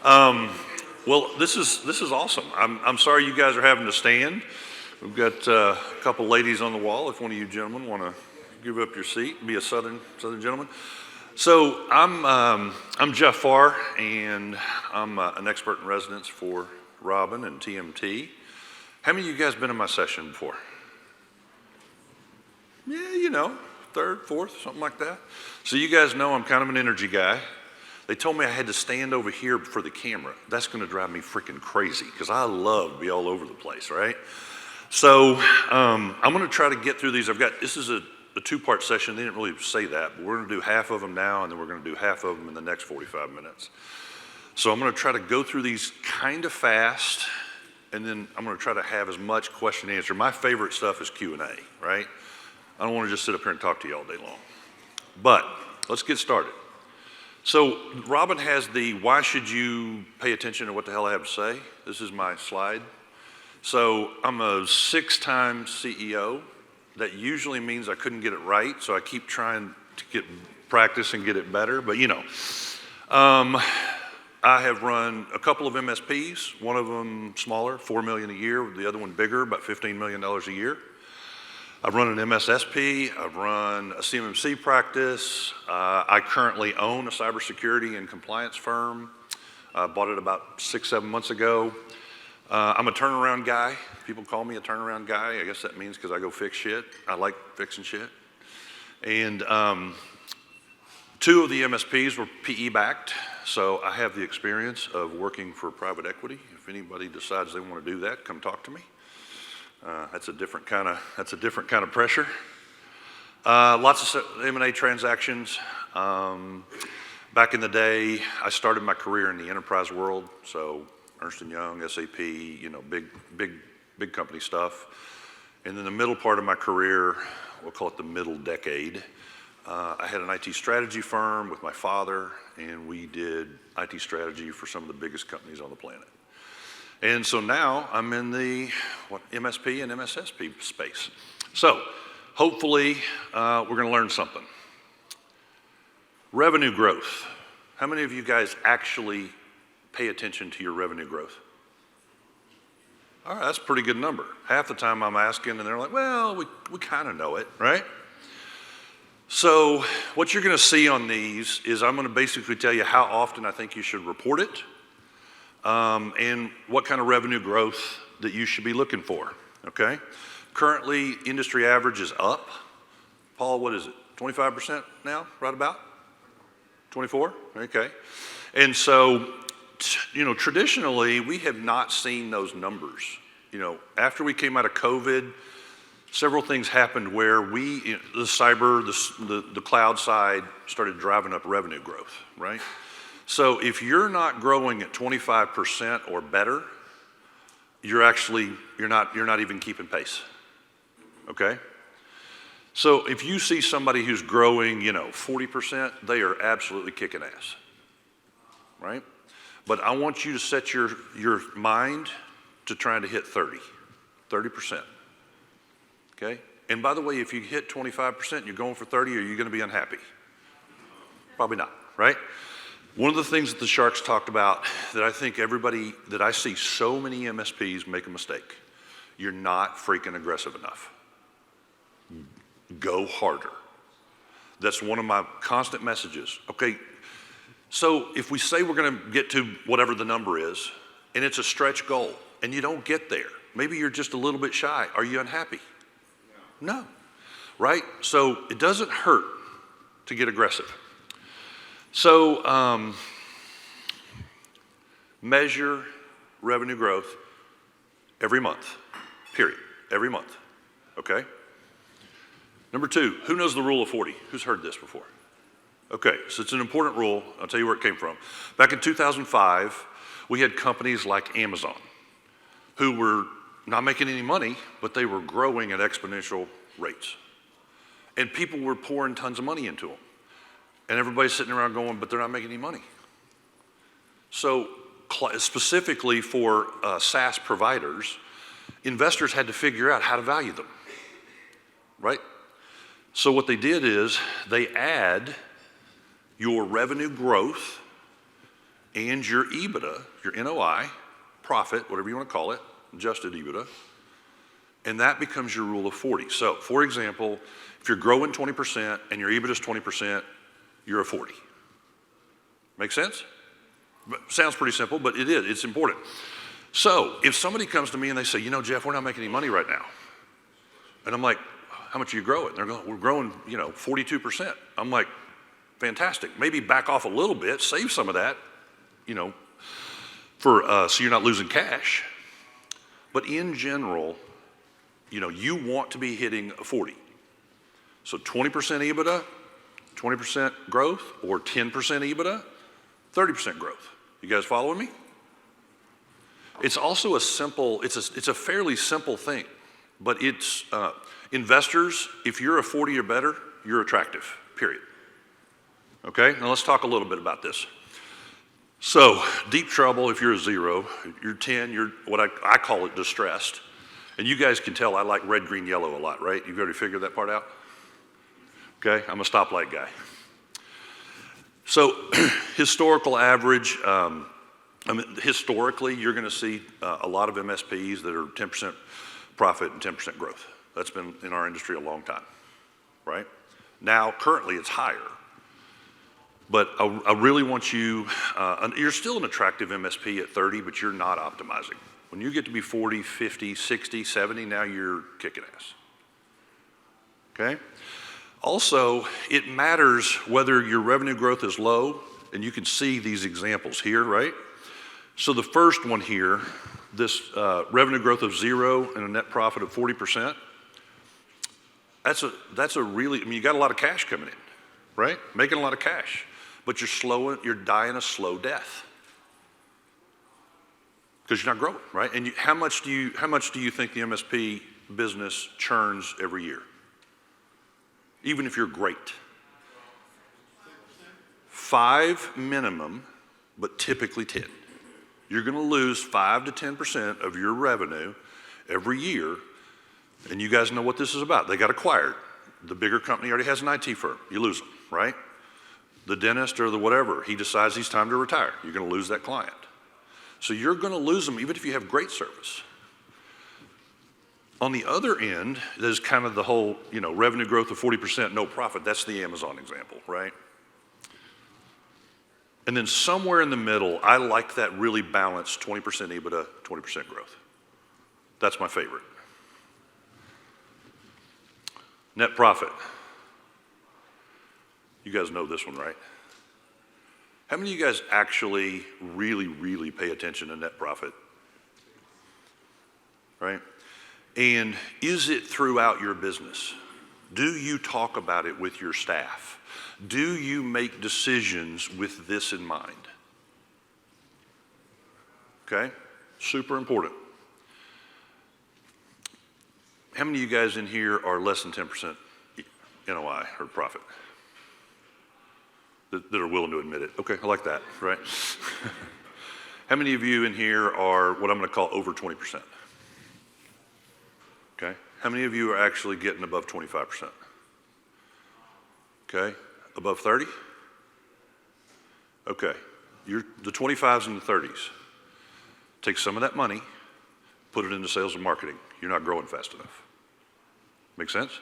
Well, this is awesome. I'm sorry you guys are having to stand. We've got a couple ladies on the wall. If one of you gentlemen want to give up your seat, be a southern gentleman. So I'm Jeff Farr, and I'm an expert in residence for Robin and TMT. How many of you guys been in my session before? Yeah, third, fourth, something like that. So you guys know I'm kind of an energy guy. They told me I had to stand over here for the camera. That's going to drive me freaking crazy because I love to be all over the place, right? So I'm going to try to get through these. This is a two-part session. They didn't really say that, but we're going to do half of them now, and then we're going to do half of them in the next 45 minutes. So I'm going to try to go through these kind of fast, and then I'm going to try to have as much question and answer. My favorite stuff is Q&A, right? I don't want to just sit up here and talk to you all day long. But let's get started. So Robin has the why should you pay attention to what the hell I have to say. This is my slide. So I'm a 6-time CEO. That usually means I couldn't get it right, so I keep trying to get practice and get it better. But I have run a couple of MSPs, one of them smaller, $4 million a year, the other one bigger, about $15 million a year. I've run an MSSP, I've run a CMMC practice. I currently own a cybersecurity and compliance firm. I bought it about 6-7 months ago. I'm a turnaround guy. People call me a turnaround guy. I guess that means because I go fix shit. I like fixing shit. And 2 of the MSPs were PE backed, so I have the experience of working for private equity. If anybody decides they want to do that, come talk to me. That's a different kind of pressure. Lots of M&A transactions. Back in the day, I started my career in the enterprise world, so Ernst & Young, SAP, big company stuff. And then the middle part of my career, we'll call it the middle decade, I had an IT strategy firm with my father, and we did IT strategy for some of the biggest companies on the planet. And so now I'm in the MSP and MSSP space. So hopefully we're going to learn something. Revenue growth. How many of you guys actually pay attention to your revenue growth? All right, that's a pretty good number. Half the time I'm asking and they're like, well, we kind of know it, right? So what you're going to see on these is I'm going to basically tell you how often I think you should report it, and what kind of revenue growth that you should be looking for, okay? Currently, industry average is up. Paul, what is it, 25% now, right about? 24, okay. And so, traditionally, we have not seen those numbers. After we came out of COVID, several things happened where the cyber, the cloud side started driving up revenue growth, right? So if you're not growing at 25% or better, you're not even keeping pace, okay? So if you see somebody who's growing, 40%, they are absolutely kicking ass, right? But I want you to set your mind to trying to hit 30%, okay? And by the way, if you hit 25%, you're going for 30, are you going to be unhappy? Probably not, right? One of the things that the Sharks talked about that I think that I see so many MSPs make a mistake. You're not freaking aggressive enough. Go harder. That's one of my constant messages. Okay, so if we say we're going to get to whatever the number is, and it's a stretch goal, and you don't get there, maybe you're just a little bit shy. Are you unhappy? No. Right? So it doesn't hurt to get aggressive. So measure revenue growth every month, period, every month, okay? Number 2, who knows the rule of 40? Who's heard this before? Okay, so it's an important rule. I'll tell you where it came from. Back in 2005, we had companies like Amazon who were not making any money, but they were growing at exponential rates. And people were pouring tons of money into them. And everybody's sitting around going, but they're not making any money. So specifically for SaaS providers, investors had to figure out how to value them, right? So what they did is they add your revenue growth and your EBITDA, your NOI, profit, whatever you want to call it, adjusted EBITDA, and that becomes your rule of 40. So, for example, if you're growing 20% and your EBITDA is 20%, you're a 40. Make sense? Sounds pretty simple, but it is. It's important. So, if somebody comes to me and they say, Jeff, we're not making any money right now. And I'm like, how much are you growing? They're going, we're growing, 42%. I'm like, fantastic. Maybe back off a little bit, save some of that, so you're not losing cash. But in general, you want to be hitting a 40. So 20% EBITDA, 20% growth, or 10% EBITDA, 30% growth. You guys following me? It's also it's a fairly simple thing, but it's, investors, if you're a 40 or better, you're attractive, period. Okay, now let's talk a little bit about this. So, deep trouble, if you're a 0, you're 10, you're what I call it distressed. And you guys can tell I like red, green, yellow a lot, right? You've already figured that part out? Okay, I'm a stoplight guy. So, historical average, historically, you're gonna see a lot of MSPs that are 10% profit and 10% growth. That's been in our industry a long time, right? Now, currently, it's higher. But I really want you, you're still an attractive MSP at 30, but you're not optimizing. When you get to be 40, 50, 60, 70, now you're kicking ass. Okay? Also, it matters whether your revenue growth is low, and you can see these examples here, right? So the first one here, this revenue growth of 0 and a net profit of 40%, that's a really, you got a lot of cash coming in, right? Making a lot of cash. But you're dying a slow death because you're not growing, right? And how much do you think the MSP business churns every year? Even if you're great. 5 minimum, but typically 10. You're going to lose 5 to 10% of your revenue every year, and you guys know what this is about. They got acquired. The bigger company already has an IT firm. You lose them, right? The dentist or the whatever, he decides he's time to retire. You're going to lose that client. So you're going to lose them even if you have great service. On the other end, there's kind of the whole, revenue growth of 40%, no profit. That's the Amazon example, right? And then somewhere in the middle, I like that really balanced 20% EBITDA, 20% growth. That's my favorite. Net profit. You guys know this one, right? How many of you guys actually really, really pay attention to net profit? Right? And is it throughout your business? Do you talk about it with your staff? Do you make decisions with this in mind? Okay? Super important. How many of you guys in here are less than 10% NOI or profit? That are willing to admit it. Okay, I like that, right? How many of you in here are what I'm going to call over 20%? Okay. How many of you are actually getting above 25%? Okay. Above 30? Okay. You're the 25s and the 30s. Take some of that money, put it into sales and marketing. You're not growing fast enough. Make sense?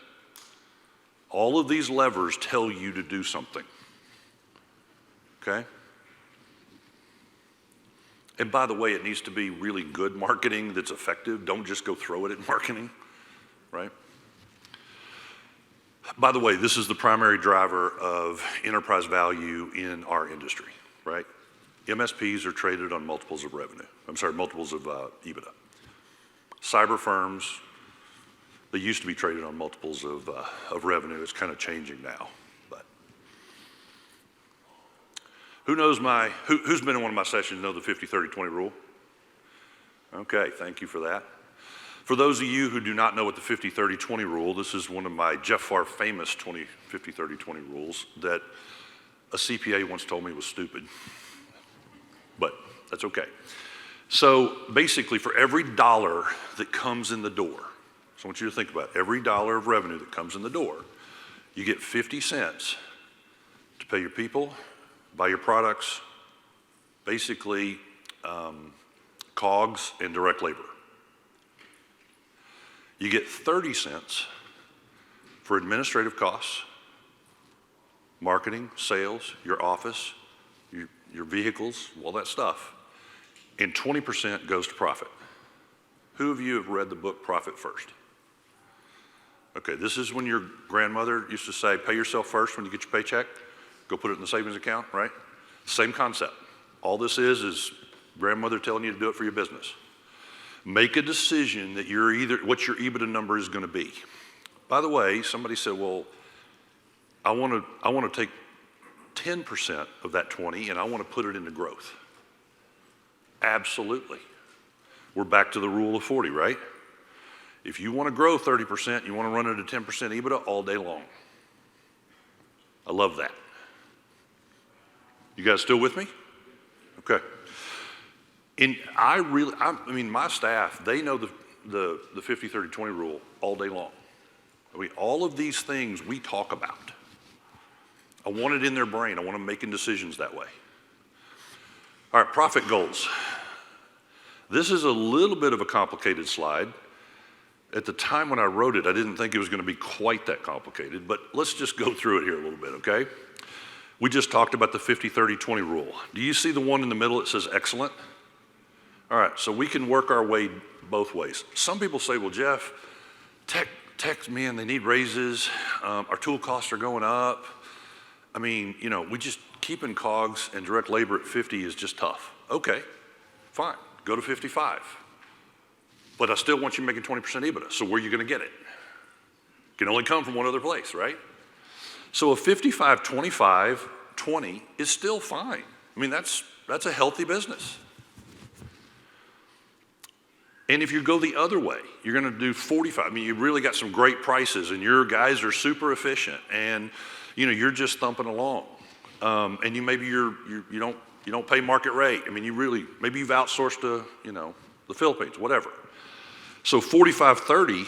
All of these levers tell you to do something. Okay? And by the way, it needs to be really good marketing that's effective. Don't just go throw it at marketing, right? By the way, this is the primary driver of enterprise value in our industry, right? MSPs are traded on multiples of revenue. Multiples of EBITDA. Cyber firms, they used to be traded on multiples of revenue. It's kind of changing now. Who's been in one of my sessions know the 50-30-20 rule? Okay, thank you for that. For those of you who do not know what the 50-30-20 rule, this is one of my Jeff Farr famous 50-30-20 rules that a CPA once told me was stupid, but that's okay. So basically for every dollar that comes in the door, so I want you to think about it, every dollar of revenue that comes in the door, you get 50 cents to pay your people, buy your products, basically COGS and direct labor. You get 30 cents for administrative costs, marketing, sales, your office, your vehicles, all that stuff, and 20% goes to profit. Who of you have read the book Profit First? Okay, this is when your grandmother used to say, pay yourself first when you get your paycheck, go put it in the savings account, right? Same concept. All this is grandmother telling you to do it for your business. Make a decision that what your EBITDA number is gonna be. By the way, somebody said, well, I wanna take 10% of that 20 and I wanna put it into growth. Absolutely. We're back to the rule of 40, right? If you want to grow 30%, you want to run it at 10% EBITDA all day long. I love that. You guys still with me? Okay. And I mean, my staff, they know the 50, 30, 20 rule all day long. I mean, all of these things we talk about. I want it in their brain. I want them making decisions that way. All right, profit goals. This is a little bit of a complicated slide. At the time when I wrote it, I didn't think it was going to be quite that complicated, but let's just go through it here a little bit, okay? We just talked about the 50, 30, 20 rule. Do you see the one in the middle that says excellent? All right, so we can work our way both ways. Some people say, well, Jeff, tech, man, they need raises. Our tool costs are going up. I mean, we just keeping COGS and direct labor at 50 is just tough. Okay, fine, go to 55. But I still want you making 20% EBITDA, so where are you gonna get it? It can only come from one other place, right? So a 55, 25, 20 is still fine. I mean, that's a healthy business. And if you go the other way, you're gonna do 45. I mean, you really got some great prices and your guys are super efficient and you're just thumping along. And maybe you don't pay market rate. I mean, maybe you've outsourced to, the Philippines, whatever. So 45, 30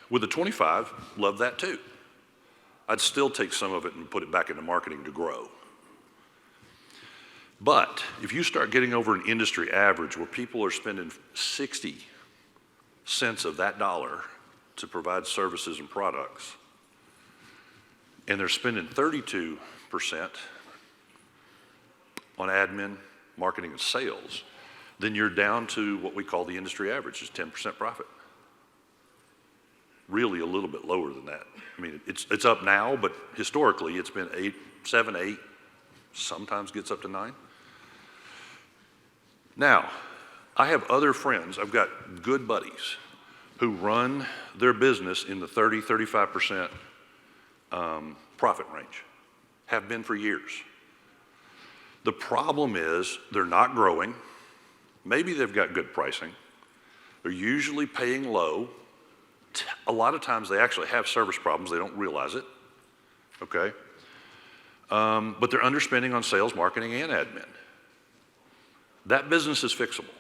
with a 25, love that too. I'd still take some of it and put it back into marketing to grow. But if you start getting over an industry average where people are spending 60 cents of that dollar to provide services and products, and they're spending 32% on admin, marketing, and sales, then you're down to what we call the industry average, is 10% profit. Really a little bit lower than that. I mean, it's up now, but historically it's been 7, 8, sometimes gets up to 9. Now, I have other friends, I've got good buddies who run their business in the 30, 35% profit range, have been for years. The problem is they're not growing. Maybe they've got good pricing. They're usually paying low. A lot of times they actually have service problems. They don't realize it, okay? But they're underspending on sales, marketing, and admin. That business is fixable.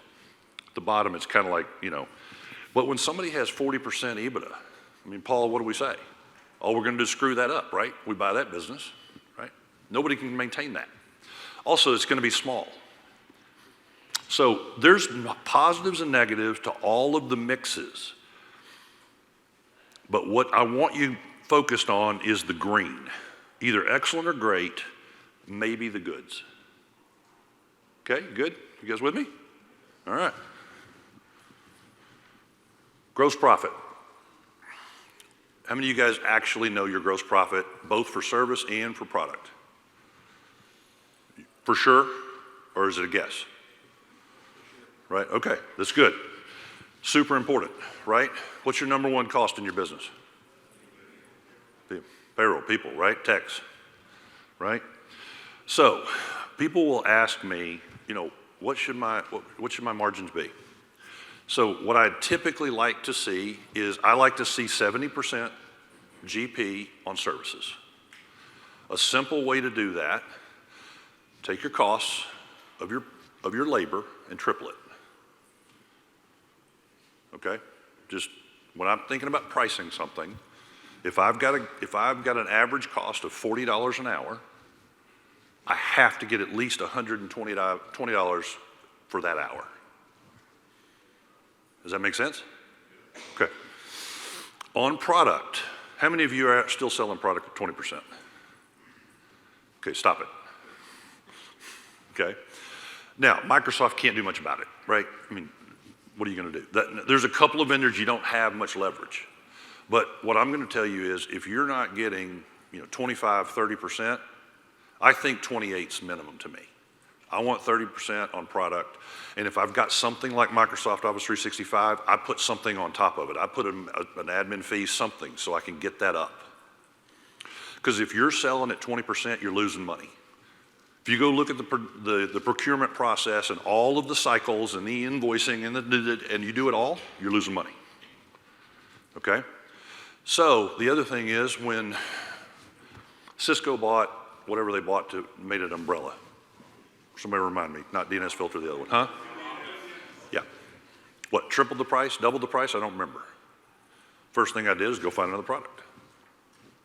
At the bottom, it's kind of like, but when somebody has 40% EBITDA, I mean, Paul, what do we say? All we're gonna do is screw that up, right? We buy that business, right? Nobody can maintain that. Also, it's gonna be small. So there's positives and negatives to all of the mixes. But what I want you focused on is the green. Either excellent or great, maybe the goods. Okay, good? You guys with me? All right. Gross profit. How many of you guys actually know your gross profit, both for service and for product? For sure, or is it a guess? Right, okay, that's good. Super important, right? What's your number one cost in your business? Payroll, people, right? Techs, right? So people will ask me, what should my margins be? So what I typically like to see is I like to see 70% GP on services. A simple way to do that, take your costs of your labor and triple it. Okay? Just when I'm thinking about pricing something, if I've got an average cost of $40 an hour, I have to get at least $120 for that hour. Does that make sense? Okay. On product, how many of you are still selling product at 20%? Okay, stop it. Okay. Now, Microsoft can't do much about it, right? I mean, what are you going to do? There's a couple of vendors you don't have much leverage. But what I'm going to tell you is if you're not getting 25, 30%, I think 28's minimum to me. I want 30% on product. And if I've got something like Microsoft Office 365, I put something on top of it. I put an admin fee, something, so I can get that up. Because if you're selling at 20%, you're losing money. If you go look at the procurement process and all of the cycles and the invoicing and you do it all, you're losing money. Okay? So the other thing is when Cisco bought whatever they bought to made an umbrella. Somebody remind me, not DNS Filter, the other one, huh? Yeah. What, tripled the price, doubled the price? I don't remember. First thing I did is go find another product,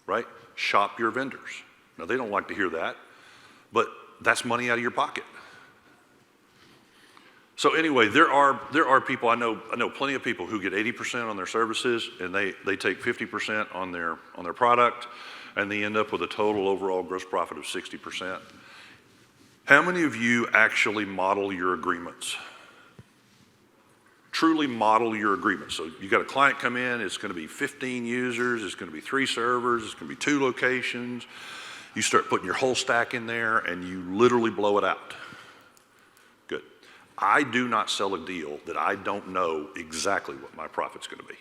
right? Shop your vendors. Now, they don't like to hear that, but that's money out of your pocket. So anyway, there are people, I know plenty of people who get 80% on their services and they take 50% on their product and they end up with a total overall gross profit of 60%. How many of you actually model your agreements? Truly model your agreements. So you got a client come in, it's going to be 15 users, it's going to be 3 servers, it's going to be 2 locations. You start putting your whole stack in there and you literally blow it out. Good. I do not sell a deal that I don't know exactly what my profit's going to be.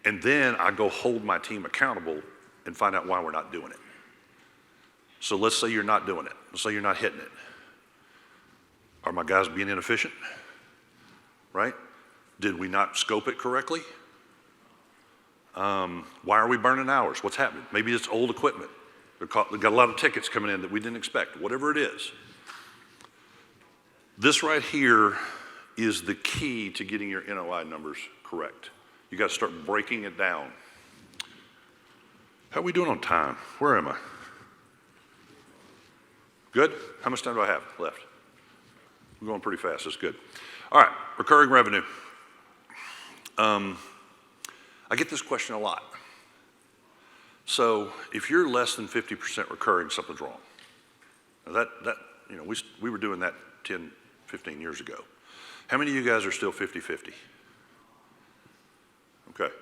And then I go hold my team accountable and find out why we're not doing it. So let's say you're not doing it. Let's say you're not hitting it. Are my guys being inefficient? Right? Did we not scope it correctly? Why are we burning hours? What's happening? Maybe it's old equipment. They've got a lot of tickets coming in that we didn't expect. Whatever it is. This right here is the key to getting your NOI numbers correct. You got to start breaking it down. How are we doing on time? Where am I? Good? How much time do I have left? We're going pretty fast. That's good. All right, recurring revenue. I get this question a lot. So if you're less than 50% recurring, something's wrong. Now we were doing that 10, 15 years ago. How many of you guys are still 50-50? Okay.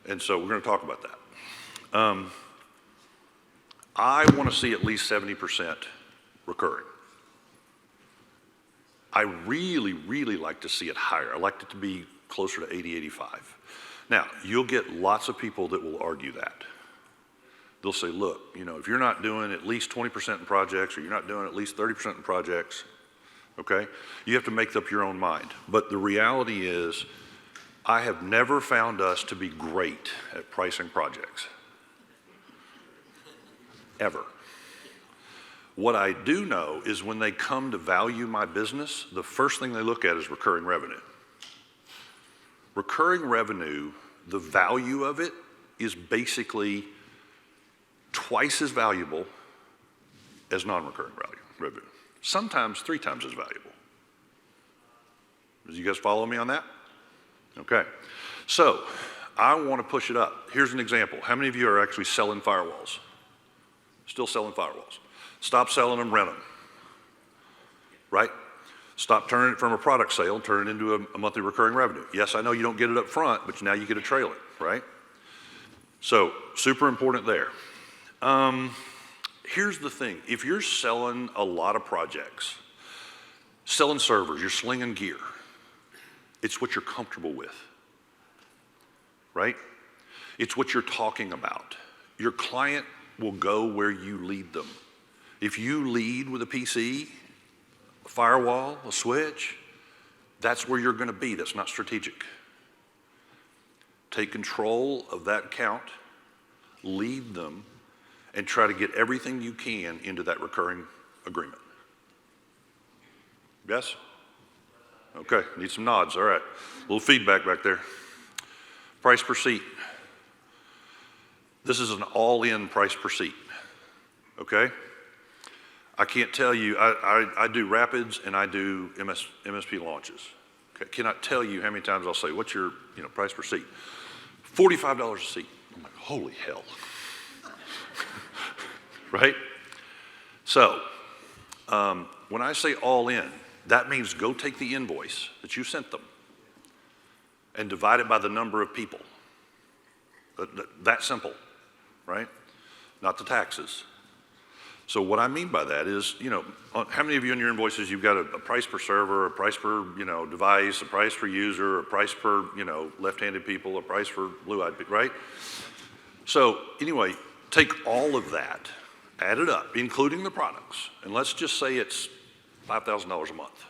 And so we're going to talk about that. I want to see at least 70% recurring. I really, really like to see it higher. I like it to be closer to 80, 85. Now, you'll get lots of people that will argue that. They'll say, look, if you're not doing at least 20% in projects or you're not doing at least 30% in projects, okay, you have to make up your own mind. But the reality is, I have never found us to be great at pricing projects. Ever. What I do know is when they come to value my business, the first thing they look at is recurring revenue. Recurring revenue, the value of it is basically twice as valuable as non-recurring revenue. Sometimes 3 times as valuable. Do you guys follow me on that? Okay. So I want to push it up. Here's an example. How many of you are actually selling firewalls? Still selling firewalls. Stop selling them, rent them. Right? Stop turning it from a product sale, turn it into a monthly recurring revenue. Yes, I know you don't get it up front, but now you get to trail it, right? So super important there. Here's the thing. If you're selling a lot of projects, selling servers, you're slinging gear, it's what you're comfortable with, right? It's what you're talking about. Your client will go where you lead them. If you lead with a PC, a firewall, a switch, that's where you're going to be. That's not strategic. Take control of that account, lead them, and try to get everything you can into that recurring agreement. Yes? Okay, need some nods. All right. A little feedback back there. Price per seat. This is an all-in price per seat. Okay? I can't tell you, I do rapids and I do MSP launches. Okay, cannot tell you how many times I'll say, what's your price per seat? $45 a seat. I'm like, holy hell. Right? So, when I say all in, that means go take the invoice that you sent them and divide it by the number of people. That simple, right? Not the taxes. So what I mean by that is, how many of you in your invoices, you've got a price per server, a price per, device, a price per user, a price per, left-handed people, a price for blue-eyed people, right? So anyway, take all of that, add it up, including the products, and let's just say it's $5,000 a month.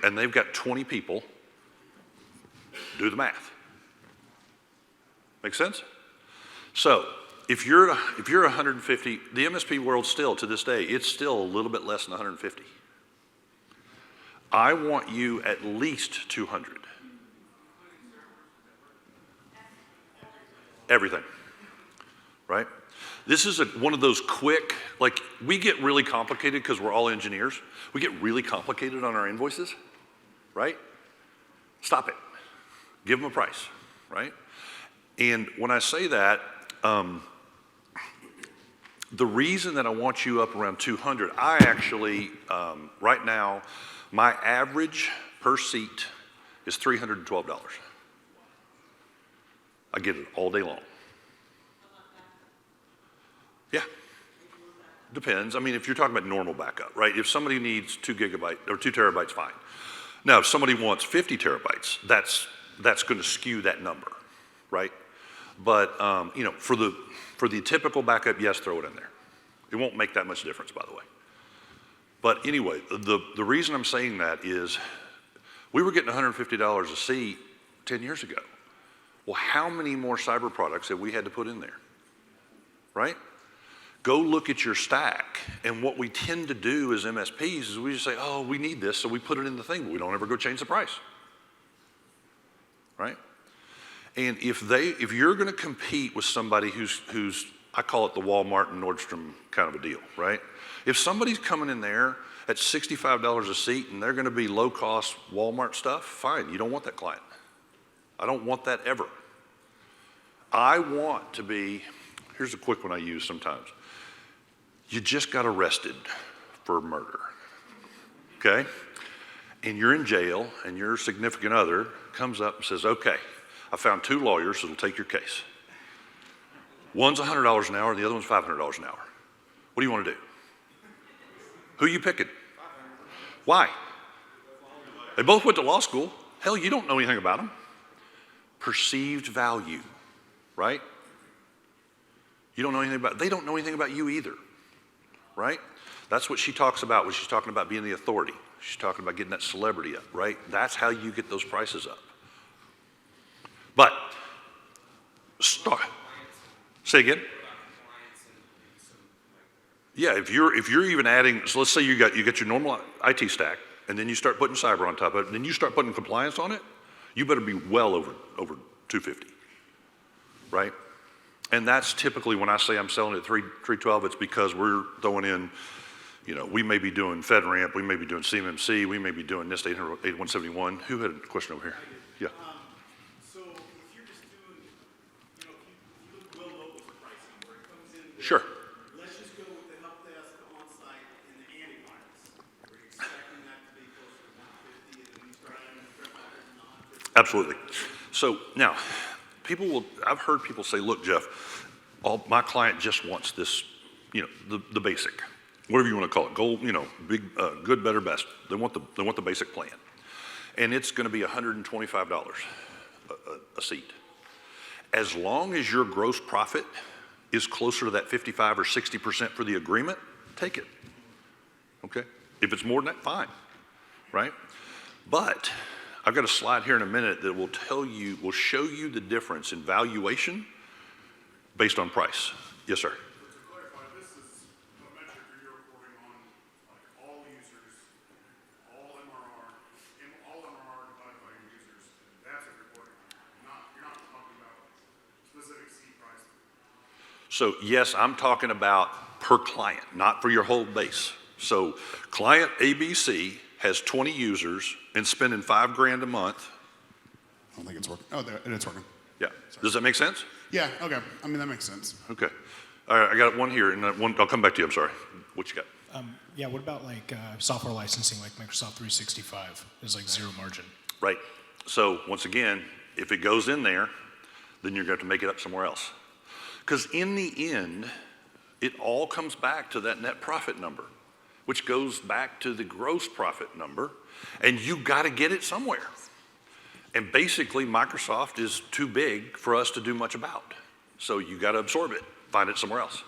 And they've got 20 people. Do the math. Make sense? So if you're 150, the MSP world still, to this day, it's still a little bit less than 150. I want you at least 200. Everything, right? This is one of those quick, like we get really complicated because we're all engineers. We get really complicated on our invoices, right? Stop it. Give them a price, right? And when I say that, the reason that I want you up around 200, I actually, right now, my average per seat is $312. I get it all day long. Yeah. Depends. I mean, if you're talking about normal backup, right? If somebody needs 2 gigabytes or 2 terabytes, fine. Now, if somebody wants 50 terabytes, that's going to skew that number, right? But for the typical backup, yes, throw it in there. It won't make that much difference, by the way. But anyway, the reason I'm saying that is we were getting $150 a seat 10 years ago. Well, how many more cyber products have we had to put in there, right? Go look at your stack, and what we tend to do as MSPs is we just say, oh, we need this, so we put it in the thing, but we don't ever go change the price, right? And if you're going to compete with somebody who's I call it the Walmart and Nordstrom kind of a deal, right? If somebody's coming in there at $65 a seat and they're going to be low-cost Walmart stuff, fine, you don't want that client. I don't want that ever. I want to be, here's a quick one I use sometimes. You just got arrested for murder, okay? And you're in jail and your significant other comes up and says, okay, I found 2 lawyers that'll take your case. One's $100 an hour, the other one's $500 an hour. What do you want to do? Who are you picking? Why? They both went to law school. Hell, you don't know anything about them. Perceived value, right? You don't know anything about, they don't know anything about you either, right? That's what she talks about when she's talking about being the authority. She's talking about getting that celebrity up, right? That's how you get those prices up. But, say again? Yeah, if you're even adding, so let's say you got your normal IT stack, and then you start putting cyber on top of it, and then you start putting compliance on it, you better be well over 250, right? And that's typically when I say I'm selling at 312, it's because we're throwing in, we may be doing FedRAMP, we may be doing CMMC, we may be doing NIST 8171. Who had a question over here? Yeah. So if you're just doing, if you look well local for pricing, where it comes in, Sure. Let's just go with the help desk, the on-site, and the antivirus. We're expecting that to be closer to 150, and then we start adding the threat vectors and the 150. Absolutely. So now, I've heard people say, look, Jeff, my client just wants this, the basic, whatever you want to call it, gold, big, good, better, best. They want the basic plan. And it's going to be $125 a seat. As long as your gross profit is closer to that 55 or 60% for the agreement, take it, okay? If it's more than that, fine, right? But I've got a slide here in a minute that will show you the difference in valuation based on price. Yes, sir. To clarify, this is a metric you're reporting on, like all users, all MRR divided by your users. That's what you're reporting on. You're not talking about specific seat price. So yes, I'm talking about per client, not for your whole base. So client ABC has 20 users and spending $5,000 a month. I don't think it's working. Oh, there, it's working. Yeah. Does that make sense? Yeah, okay. I mean, that makes sense. Okay. All right, I got one here, and one, I'll come back to you. I'm sorry. What you got? Yeah, what about like software licensing like Microsoft 365 is like zero margin? Right. So once again, if it goes in there, then you're going to have to make it up somewhere else. Because in the end, it all comes back to that net profit number, which goes back to the gross profit number, and you got to get it somewhere. And basically, Microsoft is too big for us to do much about. So you got to absorb it, find it somewhere else.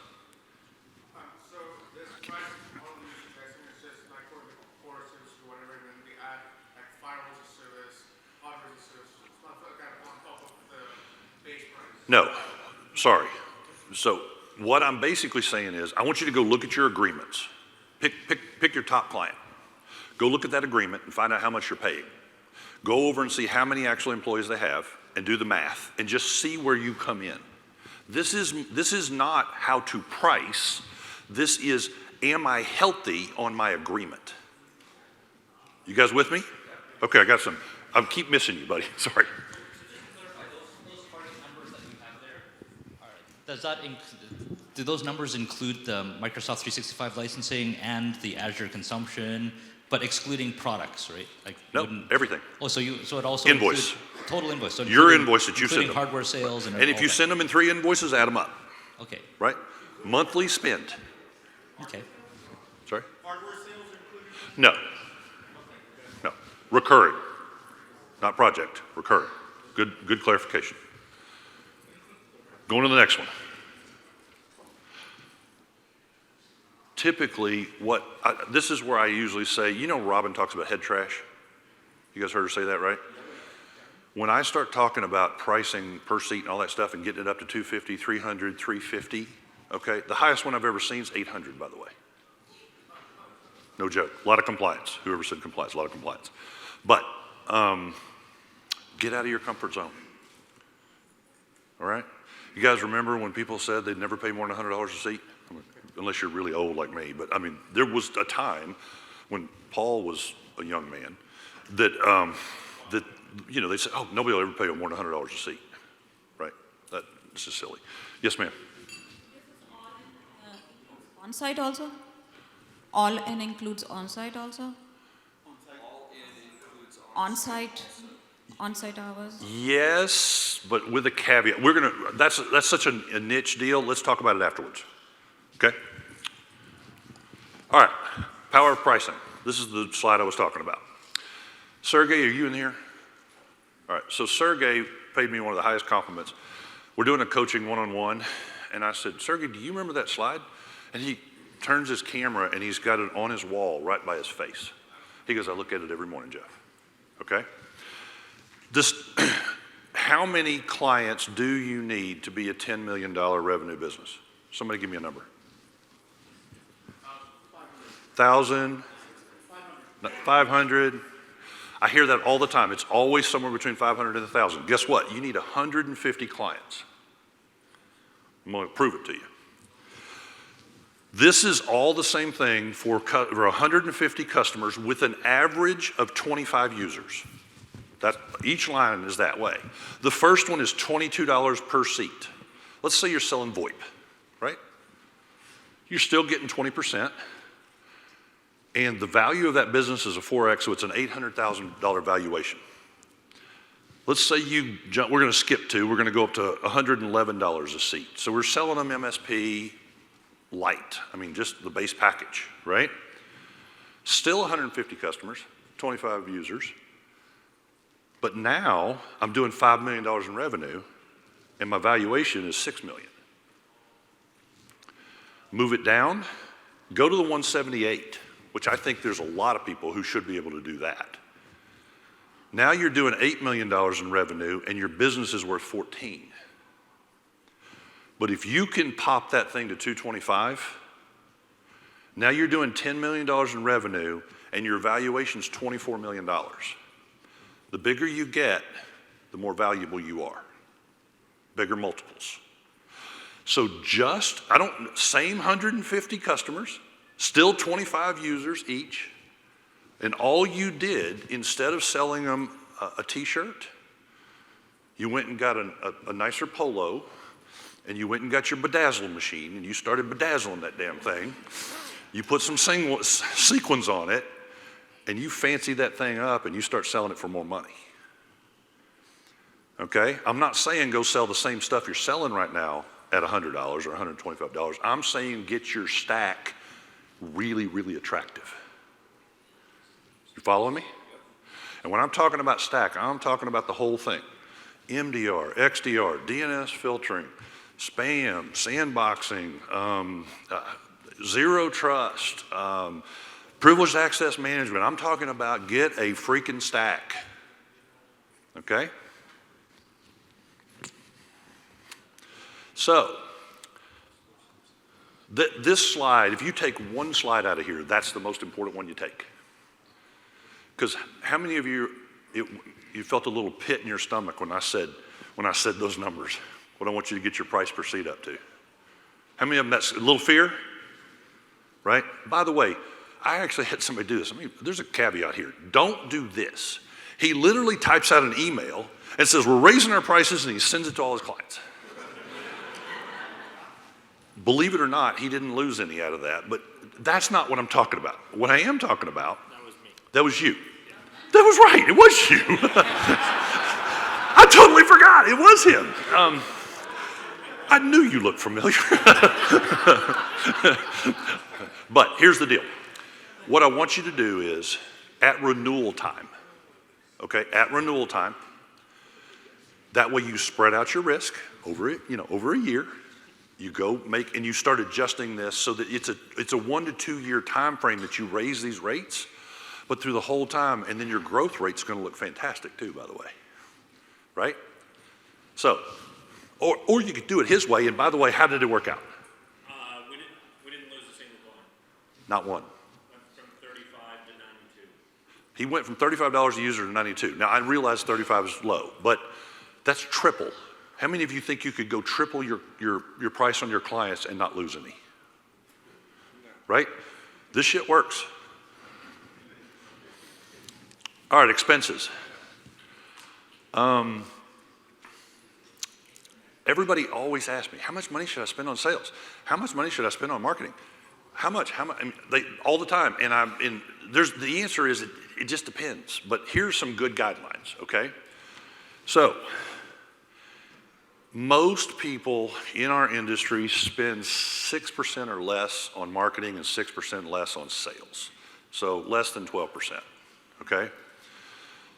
So this price, all the user pricing is just like for the courses or whatever, then we add like firewalls as a service, hardware as a service, stuff like that on top of the base price. No, sorry. So what I'm basically saying is, I want you to go look at your agreements. Pick your top client. Go look at that agreement and find out how much you're paying. Go over and see how many actual employees they have and do the math and just see where you come in. This is not how to price. This is, am I healthy on my agreement? You guys with me? Okay, I got some. I keep missing you, buddy. Sorry. Those target numbers that you have there, all right, does that do those numbers include the Microsoft 365 licensing and the Azure consumption, but excluding products, right? Like No, everything. Oh, so it also Invoice. includes total invoice. So Your including- invoice that you send including them. hardware sales and And if all you that. send them in 3 invoices, add them up, Okay. right? Monthly spend. Okay. Sorry? Hardware sales included? No. No. Recurring. Not project, recurring. Good clarification. Going to the next one. Typically, this is where I usually say, you know, Robin talks about head trash. You guys heard her say that, right? When I start talking about pricing per seat and all that stuff and getting it up to 250, 300, 350, okay, the highest one I've ever seen is 800, by the way. No joke. A lot of compliance. Whoever said compliance, a lot of compliance. But get out of your comfort zone. All right? You guys remember when people said they'd never pay more than $100 a seat? I mean, unless you're really old like me. But I mean, there was a time when Paul was a young man that you know, they said, oh, nobody will ever pay more than $100 a seat, right? That's just silly. Yes, ma'am. On-site also? All in includes on-site also? On-site hours? Yes, but with a caveat. That's such a niche deal. Let's talk about it afterwards. Okay? All right, power of pricing. This is the slide I was talking about. Sergey, are you in here? All right, so Sergey paid me one of the highest compliments. We're doing a coaching one-on-one, and I said, Sergey, do you remember that slide? And he turns his camera, and he's got it on his wall right by his face. He goes, I look at it every morning, Jeff. Okay? How many clients do you need to be a $10 million revenue business? Somebody give me a number. 1,000? 500? I hear that all the time. It's always somewhere between 500 and 1,000. Guess what? You need 150 clients. I'm going to prove it to you. This is all the same thing for 150 customers with an average of 25 users. Each line is that way. The first one is $22 per seat. Let's say you're selling VoIP, right? You're still getting 20%. And the value of that business is a 4X, so it's an $800,000 valuation. Let's say we're going to skip we're going to go up to $111 a seat. So we're selling them MSP light. I mean, just the base package, right? Still 150 customers, 25 users. But now I'm doing $5 million in revenue, and my valuation is $6 million. Move it down, go to the 178, which I think there's a lot of people who should be able to do that. Now you're doing $8 million in revenue, and your business is worth 14. But if you can pop that thing to 225, now you're doing $10 million in revenue, and your valuation's $24 million. The bigger you get, the more valuable you are. Bigger multiples. So same 150 customers, Still 25 users each. And all you did, instead of selling them a t-shirt, you went and got a nicer polo, and you went and got your bedazzle machine, and you started bedazzling that damn thing. You put some sequins on it, and you fancy that thing up, and you start selling it for more money. Okay? I'm not saying go sell the same stuff you're selling right now at $100 or $125. I'm saying get your stack really, really attractive. You following me? And when I'm talking about stack, I'm talking about the whole thing. MDR, XDR, DNS filtering, spam, sandboxing, zero trust, privileged access management. I'm talking about get a freaking stack. Okay? So, this slide, if you take one slide out of here, that's the most important one you take. Because how many of you, you felt a little pit in your stomach when I said those numbers? What I want you to get your price per seat up to. How many of them, that's a little fear? Right? By the way, I actually had somebody do this. I mean, there's a caveat here. Don't do this. He literally types out an email and says, we're raising our prices, and he sends it to all his clients. Believe it or not, he didn't lose any out of that, but that's not what I'm talking about. What I am talking about, that was me. That was you. Yeah. That was right, it was you. I totally forgot, it was him. I knew you looked familiar. But here's the deal. What I want you to do is, at renewal time, okay, at renewal time, that way you spread out your risk over a year. You go and you start adjusting this so that it's a 1 to 2 year time frame that you raise these rates, but through the whole time, and then your growth rate's going to look fantastic too, by the way, right? So, or you could do it his way. And by the way, how did it work out? We didn't lose a single client. Not one. Went from 35 to 92. He went from $35 a user to 92. Now I realize 35 is low, but that's triple. How many of you think you could go triple your price on your clients and not lose any? Right? This shit works. All right, expenses. Everybody always asks me, how much money should I spend on sales? How much money should I spend on marketing? How much? I mean, all the time. And the answer is it just depends. But here's some good guidelines, okay? So, most people in our industry spend 6% or less on marketing and 6% less on sales. So less than 12%, okay?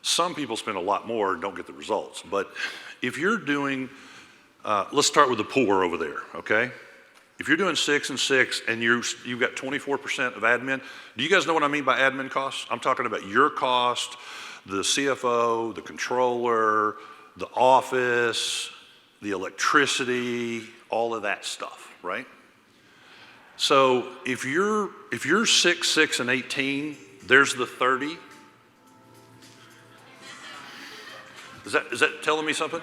Some people spend a lot more and don't get the results. But if you're doing, let's start with the poor over there, okay? If you're doing 6 and 6 and you've got 24% of admin, do you guys know what I mean by admin costs? I'm talking about your cost, the CFO, the controller, the office, the electricity, all of that stuff, right? So if you're 6, 6, and 18, there's the 30. Is that telling me something?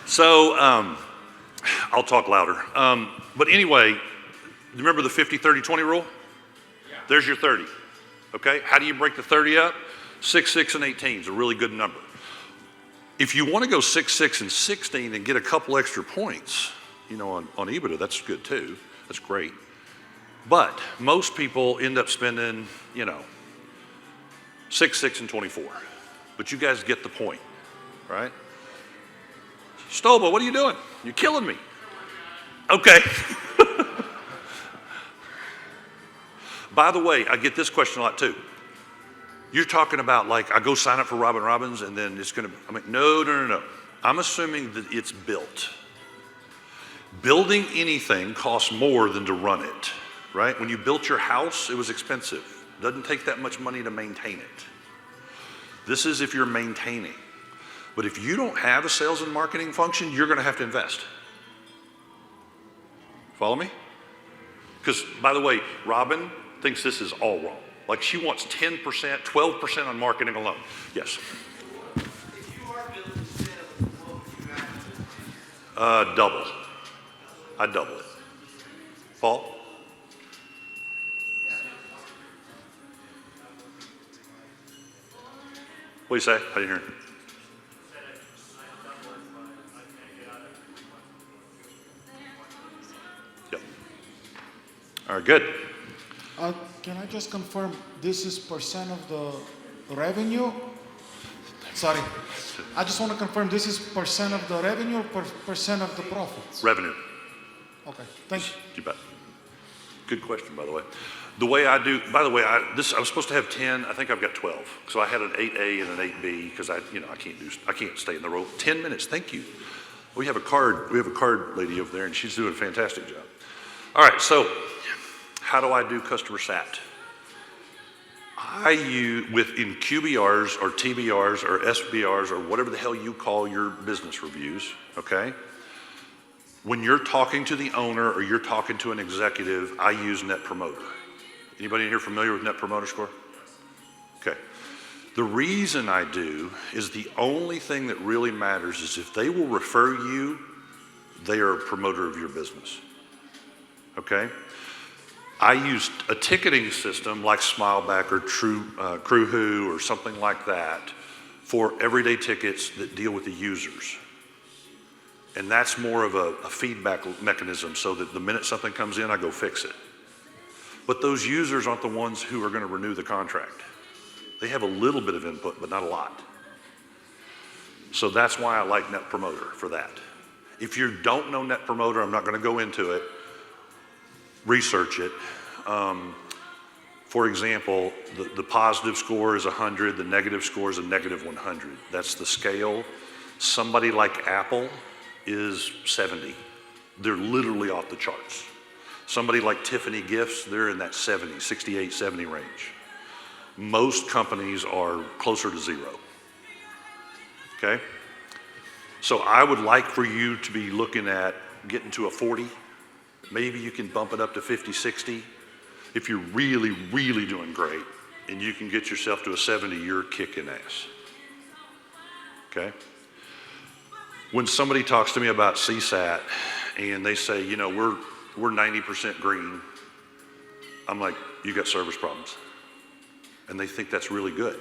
So I'll talk louder. But anyway, remember the 50, 30, 20 rule? Yeah. There's your 30. Okay, how do you break the 30 up? 6, 6, and 18 is a really good number. If you want to go 6, 6, and 16 and get a couple extra points, on EBITDA, that's good too. That's great. But most people end up spending, 6, 6, and 24. But you guys get the point, right? Stoba, what are you doing? You're killing me. Okay. By the way, I get this question a lot too. You're talking about like, I go sign up for Robin Robbins and then it's going to, no. I'm assuming that it's built. Building anything costs more than to run it, right? When you built your house, it was expensive. It doesn't take that much money to maintain it. This is if you're maintaining. But if you don't have a sales and marketing function, you're going to have to invest. Follow me? Because, by the way, Robin thinks this is all wrong. Like she wants 10%, 12% on marketing alone. Yes? If you are building sales, what would you have to do? Double. I'd double it. Paul? What do you say? I didn't hear. Yep. All right, good. Can I just confirm this is percent of the revenue? Sorry. I just want to confirm this is percent of the revenue or percent of the profits? Revenue. Okay, thank you. You bet. Good question, by the way. The way I do, by the way, I was supposed to have 10. I think I've got 12. So I had an 8A and an 8B because I can't stay in the row. 10 minutes. Thank you. We have a card lady over there, and she's doing a fantastic job. All right. So, how do I do customer sat? I use in QBRs or TBRs or SBRs or whatever the hell you call your business reviews. Okay. When you're talking to the owner or you're talking to an executive, I use Net Promoter. Anybody in here familiar with Net Promoter Score? Okay. The reason I do is the only thing that really matters is if they will refer you, they are a promoter of your business. Okay? I use a ticketing system like Smileback or Crewwho or something like that for everyday tickets that deal with the users. And that's more of a feedback mechanism so that the minute something comes in, I go fix it. But those users aren't the ones who are going to renew the contract. They have a little bit of input, but not a lot. So that's why I like Net Promoter for that. If you don't know Net Promoter, I'm not going to go into it. Research it. For example, the positive score is 100, the negative score is a negative 100. That's the scale. Somebody like Apple is 70. They're literally off the charts. Somebody like Tiffany Gifts, they're in that 70, 68, 70 range. Most companies are closer to 0. Okay? So I would like for you to be looking at getting to a 40. Maybe you can bump it up to 50, 60. If you're really, really doing great and you can get yourself to a 70, you're kicking ass. Okay? When somebody talks to me about CSAT and they say, you know, we're 90% green, I'm like, you got service problems. And they think that's really good.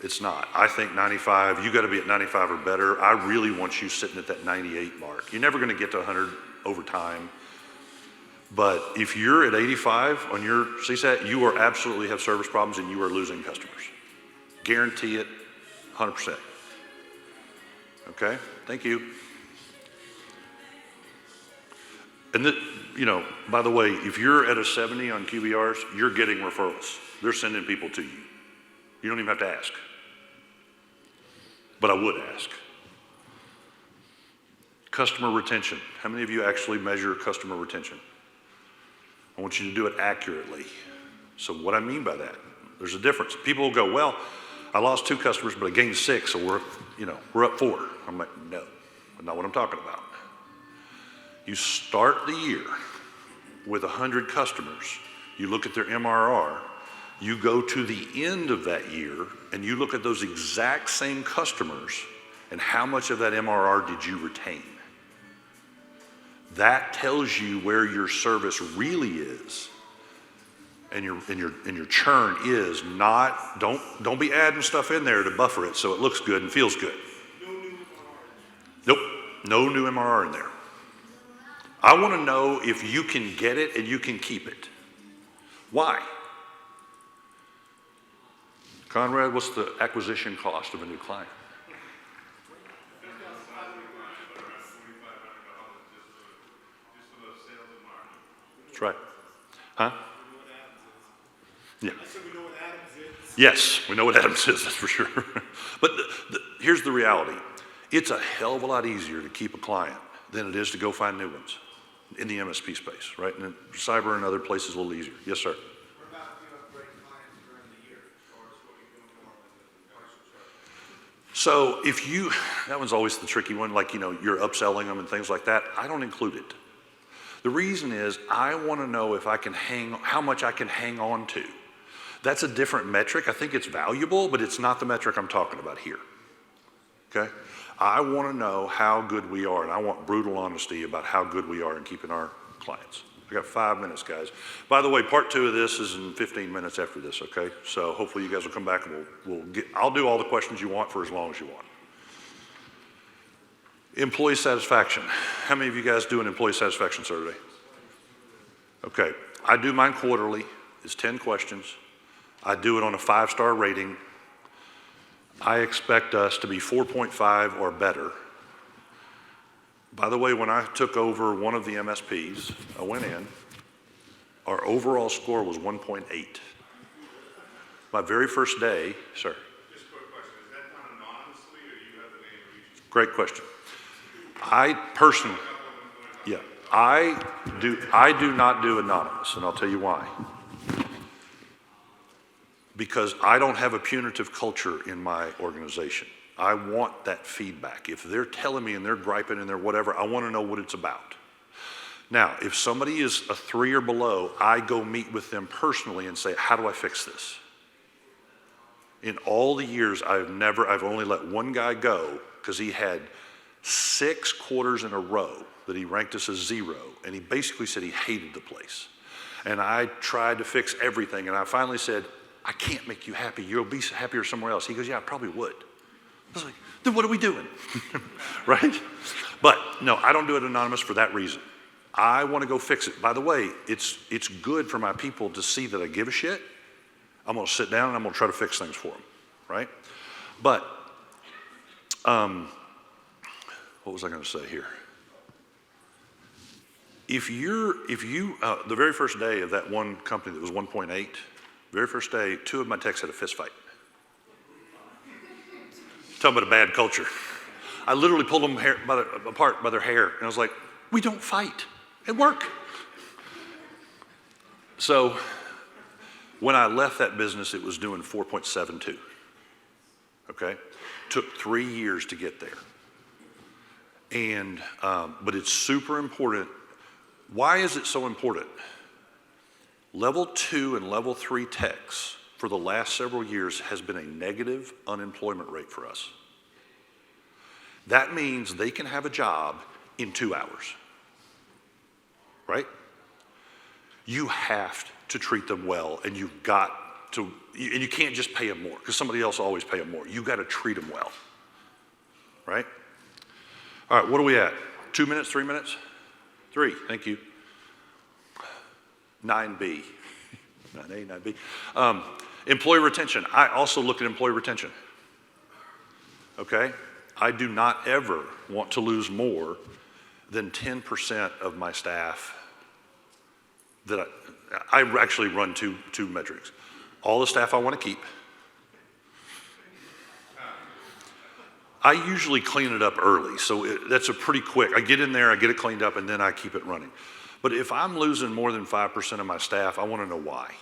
It's not. I think 95, you got to be at 95 or better. I really want you sitting at that 98 mark. You're never going to get to 100 over time. But if you're at 85 on your CSAT, you are absolutely have service problems and you are losing customers. Guarantee it, 100%. Okay, thank you. And you know, by the way, if you're at a 70 on QBRs, you're getting referrals. They're sending people to you. You don't even have to ask. But I would ask. Customer retention. How many of you actually measure customer retention? I want you to do it accurately. So what I mean by that, there's a difference. People will go, well, I lost 2 customers, but I gained 6, so we're up 4. I'm like, no, that's not what I'm talking about. You start the year with 100 customers. You look at their MRR. You go to the end of that year and you look at those exact same customers and how much of that MRR did you retain? That tells you where your service really is. And your churn is not, don't be adding stuff in there to buffer it so it looks good and feels good. Nope, no new MRR in there. I want to know if you can get it and you can keep it. Why? Conrad, what's the acquisition cost of a new client? That's right. Huh? Yeah. Yes, we know what Adams is, that's for sure. But here's the reality. It's a hell of a lot easier to keep a client than it is to go find new ones in the MSP space, right? And in cyber and other places a little easier. Yes, sir. What about if you upgrade clients during the year, or is what you're doing more with the partial charge? So that one's always the tricky one, like, you're upselling them and things like that. I don't include it. The reason is I want to know if I can how much I can hang on to. That's a different metric. I think it's valuable, but it's not the metric I'm talking about here. Okay? I want to know how good we are, and I want brutal honesty about how good we are in keeping our clients. I got 5 minutes, guys. By the way, part 2 of this is in 15 minutes after this, okay? So hopefully you guys will come back and I'll do all the questions you want for as long as you want. Employee satisfaction. How many of you guys do an employee satisfaction survey? Okay, I do mine quarterly. It's 10 questions. I do it on a 5-star rating. I expect us to be 4.5 or better. By the way, when I took over one of the MSPs, I went in, our overall score was 1.8. My very first day, sir. Just a quick question, is that done anonymously or do you have the name of each? Great question. I personally, yeah, I do not do anonymous, and I'll tell you why. Because I don't have a punitive culture in my organization. I want that feedback. If they're telling me and they're griping and they're whatever, I want to know what it's about. Now, if somebody is a 3 or below, I go meet with them personally and say, how do I fix this? In all the years, I've only let one guy go because he had 6 quarters in a row that he ranked us as 0, and he basically said he hated the place. And I tried to fix everything, and I finally said, I can't make you happy. You'll be happier somewhere else. He goes, yeah, I probably would. I was like, then what are we doing? Right? But no, I don't do it anonymous for that reason. I want to go fix it. By the way, it's good for my people to see that I give a shit. I'm going to sit down and I'm going to try to fix things for them, right? But what was I going to say here? If you the very first day of that one company that was 1.8, very first day, 2 of my techs had a fist fight. Talking about a bad culture. I literally pulled them apart by their hair, and I was like, we don't fight at work. So when I left that business, it was doing 4.72, okay? Took 3 years to get there. And, but it's super important. Why is it so important? Level 2 and level 3 techs for the last several years has been a negative unemployment rate for us. That means they can have a job in 2 hours, right? You have to treat them well, and you've got to, and you can't just pay them more, because somebody else will always pay them more. You got to treat them well, right? All right, what are we at? 2 minutes, 3 minutes? 3, thank you. 9B, 9A, 9B. Employee retention. I also look at employee retention. Okay? I do not ever want to lose more than 10% of my staff that I actually run two metrics. All the staff I want to keep. I usually clean it up early, so that's a pretty quick. I get in there, I get it cleaned up, and then I keep it running. But if I'm losing more than 5% of my staff, I want to know why.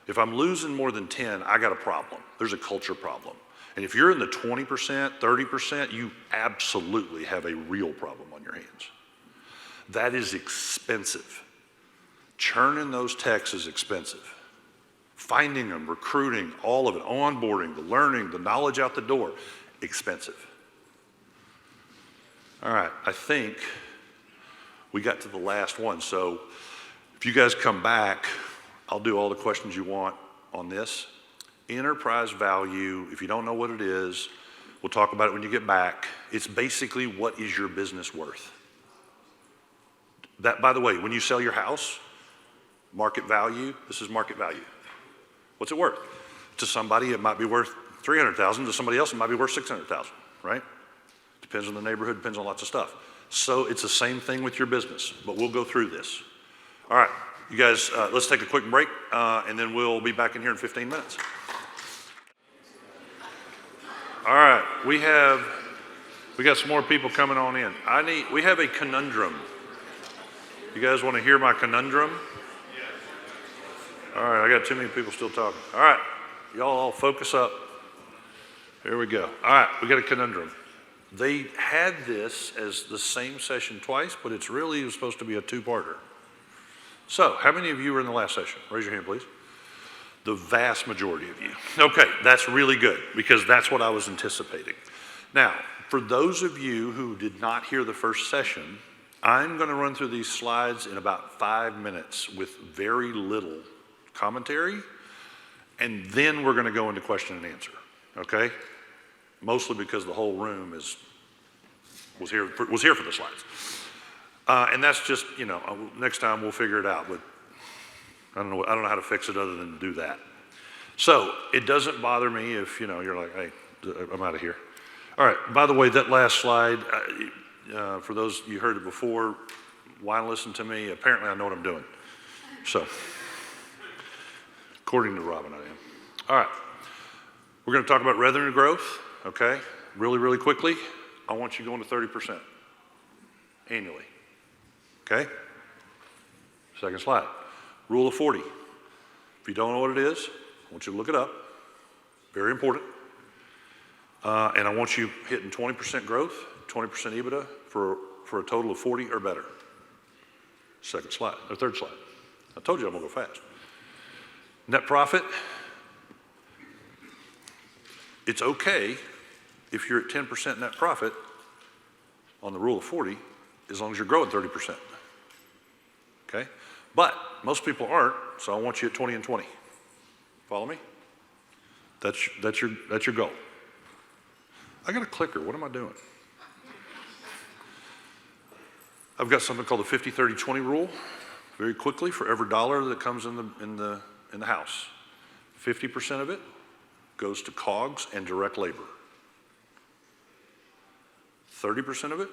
If I'm losing more than 10, I got a problem. There's a culture problem. And if you're in the 20%, 30%, you absolutely have a real problem on your hands. That is expensive. Churning those techs is expensive. Finding them, recruiting, all of it, onboarding, the learning, the knowledge out the door, expensive. All right, I think we got to the last one. So if you guys come back, I'll do all the questions you want on this. Enterprise value, if you don't know what it is, we'll talk about it when you get back. It's basically, what is your business worth? That, by the way, when you sell your house, market value, this is market value. What's it worth? To somebody, it might be worth $300,000. To somebody else, it might be worth $600,000, right? Depends on the neighborhood, depends on lots of stuff. So it's the same thing with your business, but we'll go through this. All right, you guys, let's take a quick break, and then we'll be back in here in 15 minutes. All right, we got some more people coming on in. We have a conundrum. You guys want to hear my conundrum? All right, I got too many people still talking. All right, y'all all focus up. Here we go. All right, we got a conundrum. They had this as the same session twice, but it was supposed to be a 2-parter. So, how many of you were in the last session? Raise your hand, please. The vast majority of you. Okay, that's really good, because that's what I was anticipating. Now, for those of you who did not hear the first session, I'm going to run through these slides in about 5 minutes with very little commentary, and then we're going to go into question and answer, okay? Mostly because the whole room was here for the slides. And that's just, next time we'll figure it out, but I don't know how to fix it other than do that. So it doesn't bother me if, you're like, hey, I'm out of here. All right, by the way, that last slide, for those, you heard it before, why listen to me? Apparently I know what I'm doing. So, according to Robin, I am. All right, we're gonna talk about revenue growth, okay? Really, really quickly, I want you going to 30% annually, okay? Second slide, rule of 40. If you don't know what it is, I want you to look it up, very important. And I want you hitting 20% growth, 20% EBITDA for a total of 40 or better. Third slide. I told you I'm gonna go fast. Net profit, it's okay if you're at 10% net profit on the rule of 40, as long as you're growing 30%, okay? But most people aren't, so I want you at 20 and 20. Follow me? That's your goal. I got a clicker, what am I doing? I've got something called the 50-30-20 rule. Very quickly, for every dollar that comes in the house, 50% of it goes to COGS and direct labor. 30% of it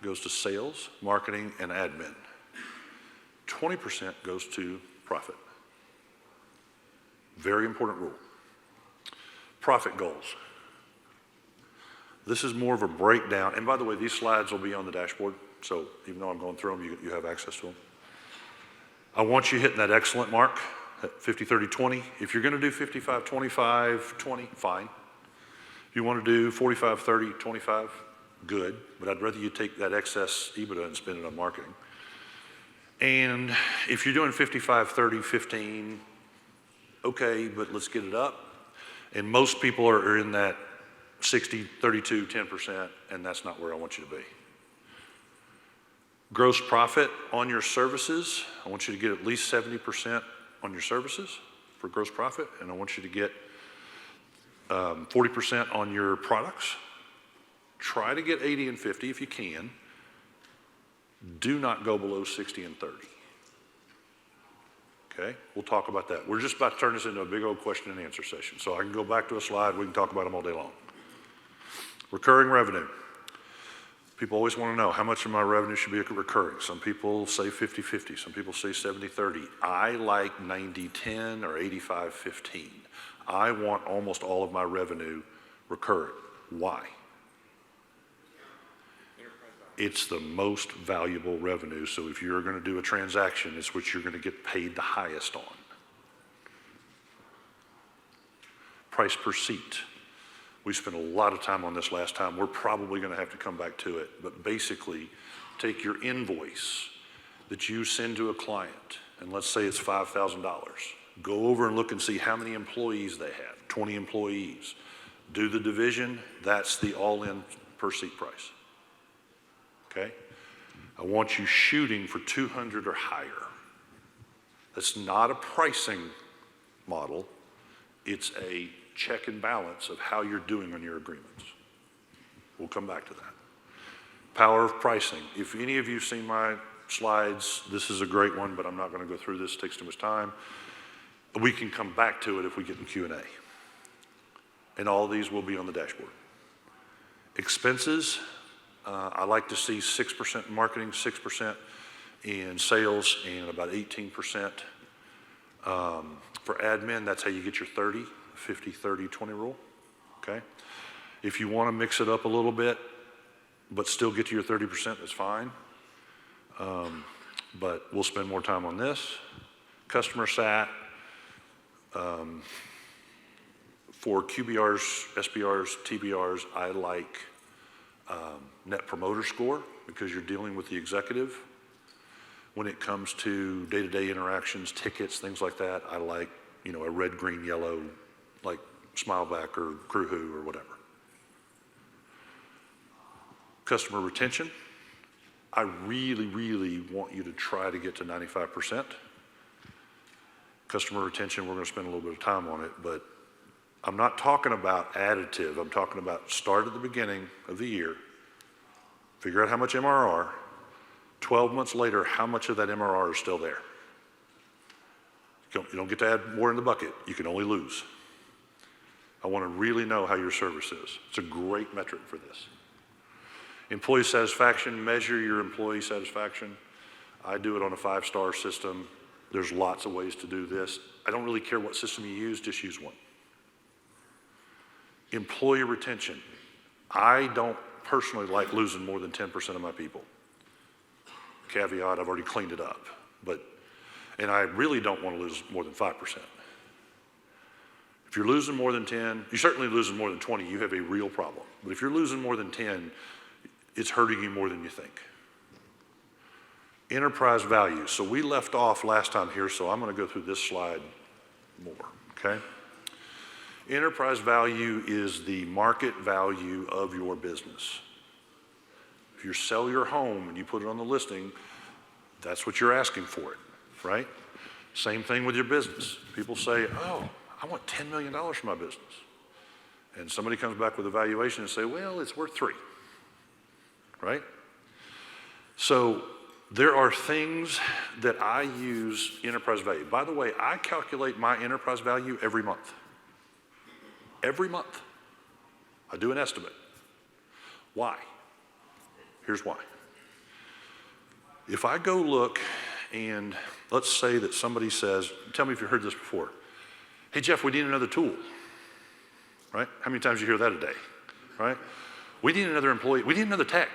goes to sales, marketing, and admin. 20% goes to profit. Very important rule. Profit goals. This is more of a breakdown, and by the way, these slides will be on the dashboard, so even though I'm going through them, you have access to them. I want you hitting that excellent mark at 50-30-20. If you're gonna do 55-25-20, fine. If you wanna do 45-30-25, good, but I'd rather you take that excess EBITDA and spend it on marketing. And if you're doing 55-30-15, okay, but let's get it up. And most people are in that 60-32-10%, and that's not where I want you to be. Gross profit on your services, I want you to get at least 70% on your services for gross profit, and I want you to get 40% on your products. Try to get 80 and 50 if you can. Do not go below 60 and 30. Okay, we'll talk about that. We're just about to turn this into a big old question and answer session, so I can go back to a slide, we can talk about them all day long. Recurring revenue. People always want to know how much of my revenue should be recurring. Some people say 50-50, some people say 70-30. I like 90-10 or 85-15. I want almost all of my revenue recurring. Why? It's the most valuable revenue, so if you're going to do a transaction, it's what you're going to get paid the highest on. Price per seat. We spent a lot of time on this last time. We're probably going to have to come back to it, but basically take your invoice that you send to a client, and let's say it's $5,000. Go over and look and see how many employees they have, 20 employees. Do the division, that's the all-in per seat price. Okay? I want you shooting for 200 or higher. That's not a pricing model, it's a check and balance of how you're doing on your agreements. We'll come back to that. Power of pricing. If any of you have seen my slides, this is a great one, but I'm not going to go through this, it takes too much time. We can come back to it if we get in Q&A. And all these will be on the dashboard. Expenses, I like to see 6% in marketing, 6% in sales, and about 18% for admin. That's how you get your 30, 50, 30, 20 rule, okay? If you want to mix it up a little bit, but still get to your 30%, that's fine. But we'll spend more time on this. Customer sat, for QBRs, SBRs, TBRs, I like net promoter score because you're dealing with the executive. When it comes to day-to-day interactions, tickets, things like that, I like, a red, green, yellow, like Smileback or Crewhoo or whatever. Customer retention, I really, really want you to try to get to 95%. Customer retention, we're going to spend a little bit of time on it, but I'm not talking about additive. I'm talking about start at the beginning of the year, figure out how much MRR, 12 months later, how much of that MRR is still there. You don't get to add more in the bucket. You can only lose. I want to really know how your service is. It's a great metric for this. Employee satisfaction, measure your employee satisfaction. I do it on a 5-star system. There's lots of ways to do this. I don't really care what system you use, just use one. Employee retention. I don't personally like losing more than 10% of my people. Caveat, I've already cleaned it up. And I really don't want to lose more than 5%. If you're losing more than 10, you're certainly losing more than 20, you have a real problem. But if you're losing more than 10, it's hurting you more than you think. Enterprise value. So we left off last time here, so I'm going to go through this slide more, okay? Enterprise value is the market value of your business. If you sell your home and you put it on the listing, that's what you're asking for it, right? Same thing with your business. People say, oh, I want $10 million for my business. And somebody comes back with a valuation and say, well, it's worth 3, right? So there are things that I use enterprise value. By the way, I calculate my enterprise value every month. Every month. I do an estimate. Why? Here's why. If I go look and let's say that somebody says, tell me if you've heard this before. Hey, Jeff, we need another tool, right? How many times do you hear that a day, right? We need another employee. We need another tech,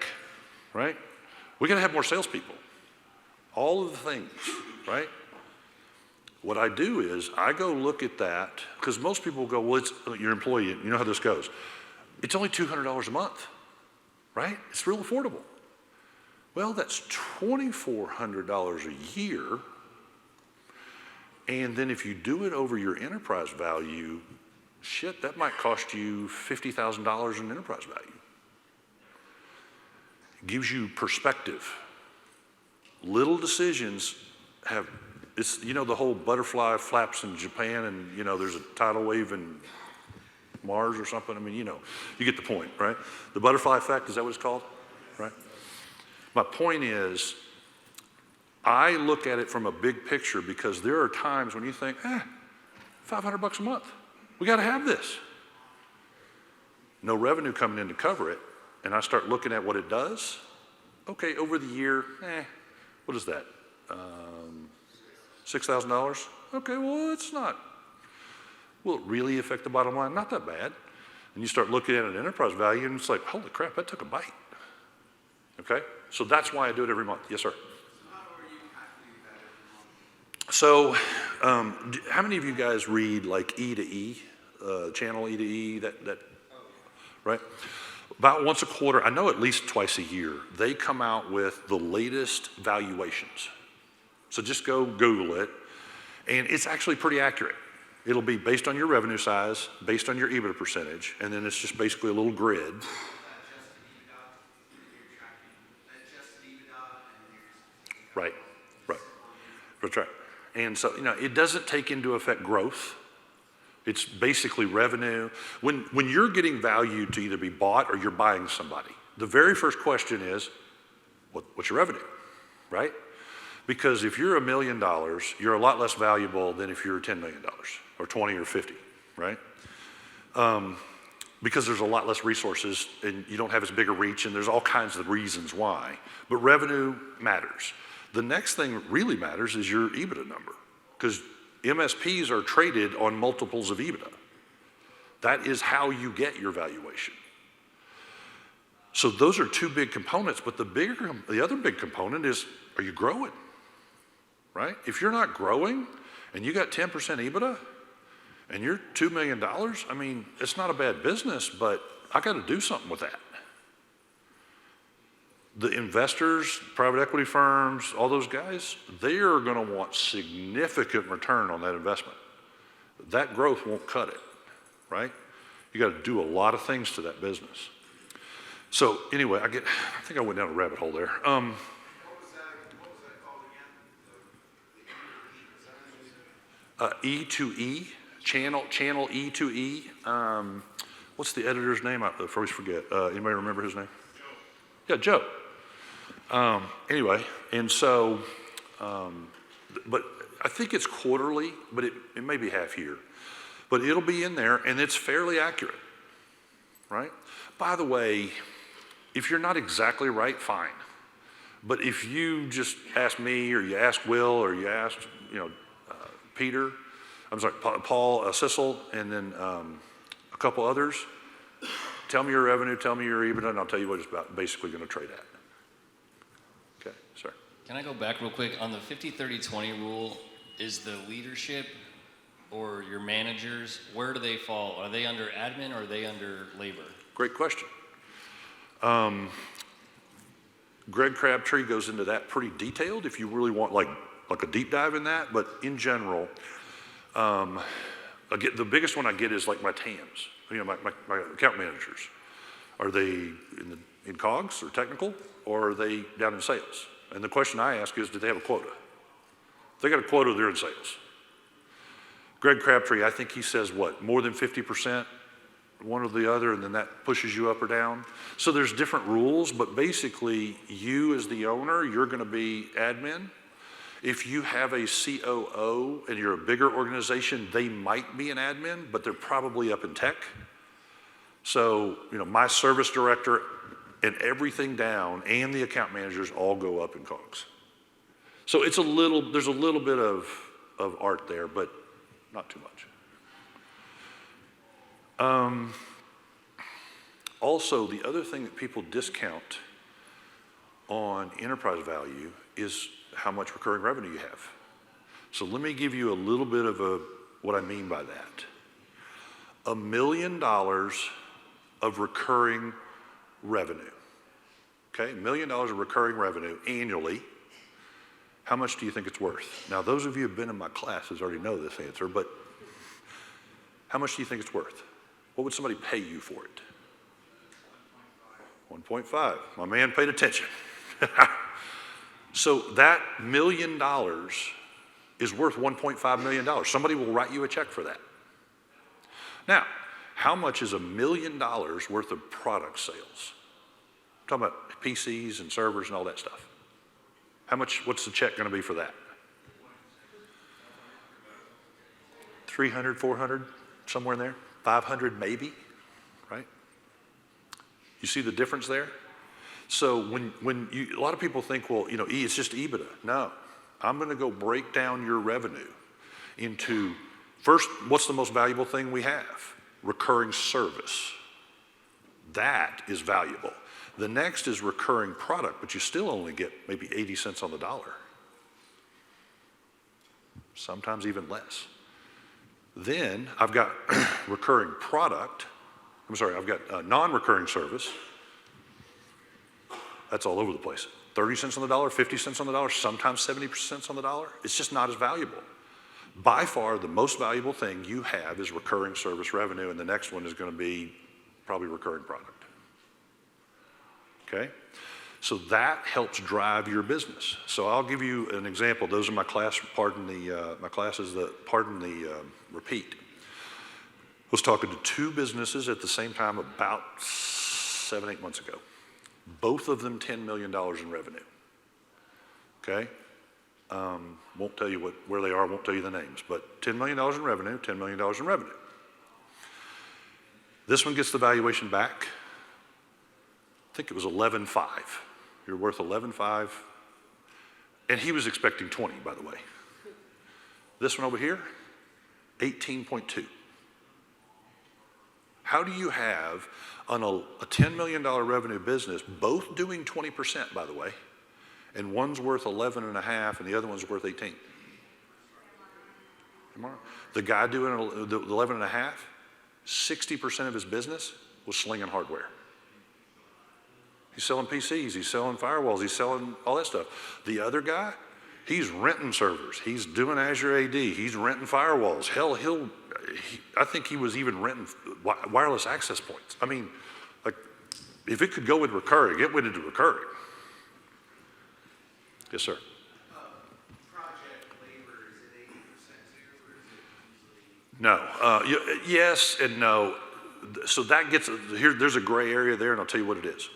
right? We got to have more salespeople. All of the things, right? What I do is I go look at that because most people go, well, it's your employee. You know how this goes. It's only $200 a month, right? It's real affordable. Well, that's $2,400 a year. And then if you do it over your enterprise value, shit, that might cost you $50,000 in enterprise value. It gives you perspective. Little decisions have, it's, you know, the whole butterfly flaps in Japan and, you know, there's a tidal wave in Mars or something. I mean, you know, you get the point, right? The butterfly effect, is that what it's called? Right? My point is, I look at it from a big picture because there are times when you think, $500 a month, we got to have this. No revenue coming in to cover it, and I start looking at what it does. Okay, over the year, what is that? $6,000? Okay, well, it's not. Will it really affect the bottom line? Not that bad. And you start looking at an enterprise value, and it's like, holy crap, that took a bite. Okay, so that's why I do it every month. Yes, sir. So, how many of you guys read like E to E, channel E to E, that, right? About once a quarter, I know at least twice a year, they come out with the latest valuations. So just go Google it, and it's actually pretty accurate. It'll be based on your revenue size, based on your EBITDA percentage, and then it's just basically a little grid. Right, right, that's right. And so, you know, it doesn't take into effect growth. It's basically revenue. When you're getting value to either be bought or you're buying somebody, the very first question is, what's your revenue, right? Because if you're $1 million, you're a lot less valuable than if you're $10 million or 20 or 50, right? Because there's a lot less resources and you don't have as big a reach and there's all kinds of reasons why. But revenue matters. The next thing that really matters is your EBITDA number, because MSPs are traded on multiples of EBITDA. That is how you get your valuation. So those are two big components, but the other big component is, are you growing, right? If you're not growing and you got 10% EBITDA and you're $2 million, I mean, it's not a bad business, but I got to do something with that. The investors, private equity firms, all those guys, they are going to want significant return on that investment. That growth won't cut it, right? You got to do a lot of things to that business. So anyway, I think I went down a rabbit hole there. E to E, channel E to E. What's the editor's name? I always forget. Anybody remember his name? Joe. Yeah, Joe. Anyway, and so, but I think it's quarterly, but it may be half year. But it'll be in there, and it's fairly accurate, right? By the way, if you're not exactly right, fine. But if you just ask me, or you ask Will, or you ask, Peter, I'm sorry, Paul, Sissel, and then a couple others, tell me your revenue, tell me your EBITDA, and I'll tell you what it's about basically going to trade at. Okay, sorry. Can I go back real quick? On the 50-30-20 rule, is the leadership or your managers, where do they fall? Are they under admin or are they under labor? Great question. Greg Crabtree goes into that pretty detailed if you really want like a deep dive in that, but in general, the biggest one I get is like my TAMs, my account managers. Are they in COGS or technical, or are they down in sales? And the question I ask is, do they have a quota? If they got a quota, they're in sales. Greg Crabtree, I think he says what, more than 50%, one or the other, and then that pushes you up or down. So there's different rules, but basically you as the owner, you're gonna be admin. If you have a COO and you're a bigger organization, they might be an admin, but they're probably up in tech. So, my service director and everything down and the account managers all go up in COGS. So there's a little bit of art there, but not too much. Also, the other thing that people discount on enterprise value is how much recurring revenue you have. So let me give you a little bit of what I mean by that. $1 million of recurring revenue. Okay, $1 million of recurring revenue annually. How much do you think it's worth? Now, those of you who have been in my classes already know this answer, but how much do you think it's worth? What would somebody pay you for it? 1.5. My man paid attention. So that $1 million is worth $1.5 million. Somebody will write you a check for that. Now, how much is $1 million worth of product sales? I'm talking about PCs and servers and all that stuff. What's the check going to be for that? 300, 400, somewhere in there? 500 maybe, right? You see the difference there? So a lot of people think, well, it's just EBITDA. No, I'm going to go break down your revenue into, first, what's the most valuable thing we have? Recurring service. That is valuable. The next is recurring product, but you still only get maybe 80 cents on the dollar. Sometimes even less. Then I've got recurring product. I've got non-recurring service. That's all over the place. 30 cents on the dollar, 50 cents on the dollar, sometimes 70 cents on the dollar. It's just not as valuable. By far, the most valuable thing you have is recurring service revenue, and the next one is going to be probably recurring product. Okay? So that helps drive your business. So I'll give you an example. Those are my classes, repeat. I was talking to two businesses at the same time about 7-8 months ago. Both of them $10 million in revenue. Okay? Won't tell you where they are, won't tell you the names, but $10 million in revenue, $10 million in revenue. This one gets the valuation back. I think it was 11.5. You're worth 11.5. And he was expecting 20, by the way. This one over here, 18.2. How do you have on a $10 million revenue business, both doing 20%, by the way, and one's worth 11.5 and the other one's worth 18? The guy doing the 11.5, 60% of his business was slinging hardware. He's selling PCs, he's selling firewalls, he's selling all that stuff. The other guy, he's renting servers, he's doing Azure AD, he's renting firewalls. Hell, I think he was even renting wireless access points. I mean, like, If it could go with recurring, it went into recurring. Yes, sir. Project labor, is it 80% too, or is it usually? No. Yes and no. So that gets, here, there's a gray area there, and I'll tell you what it is.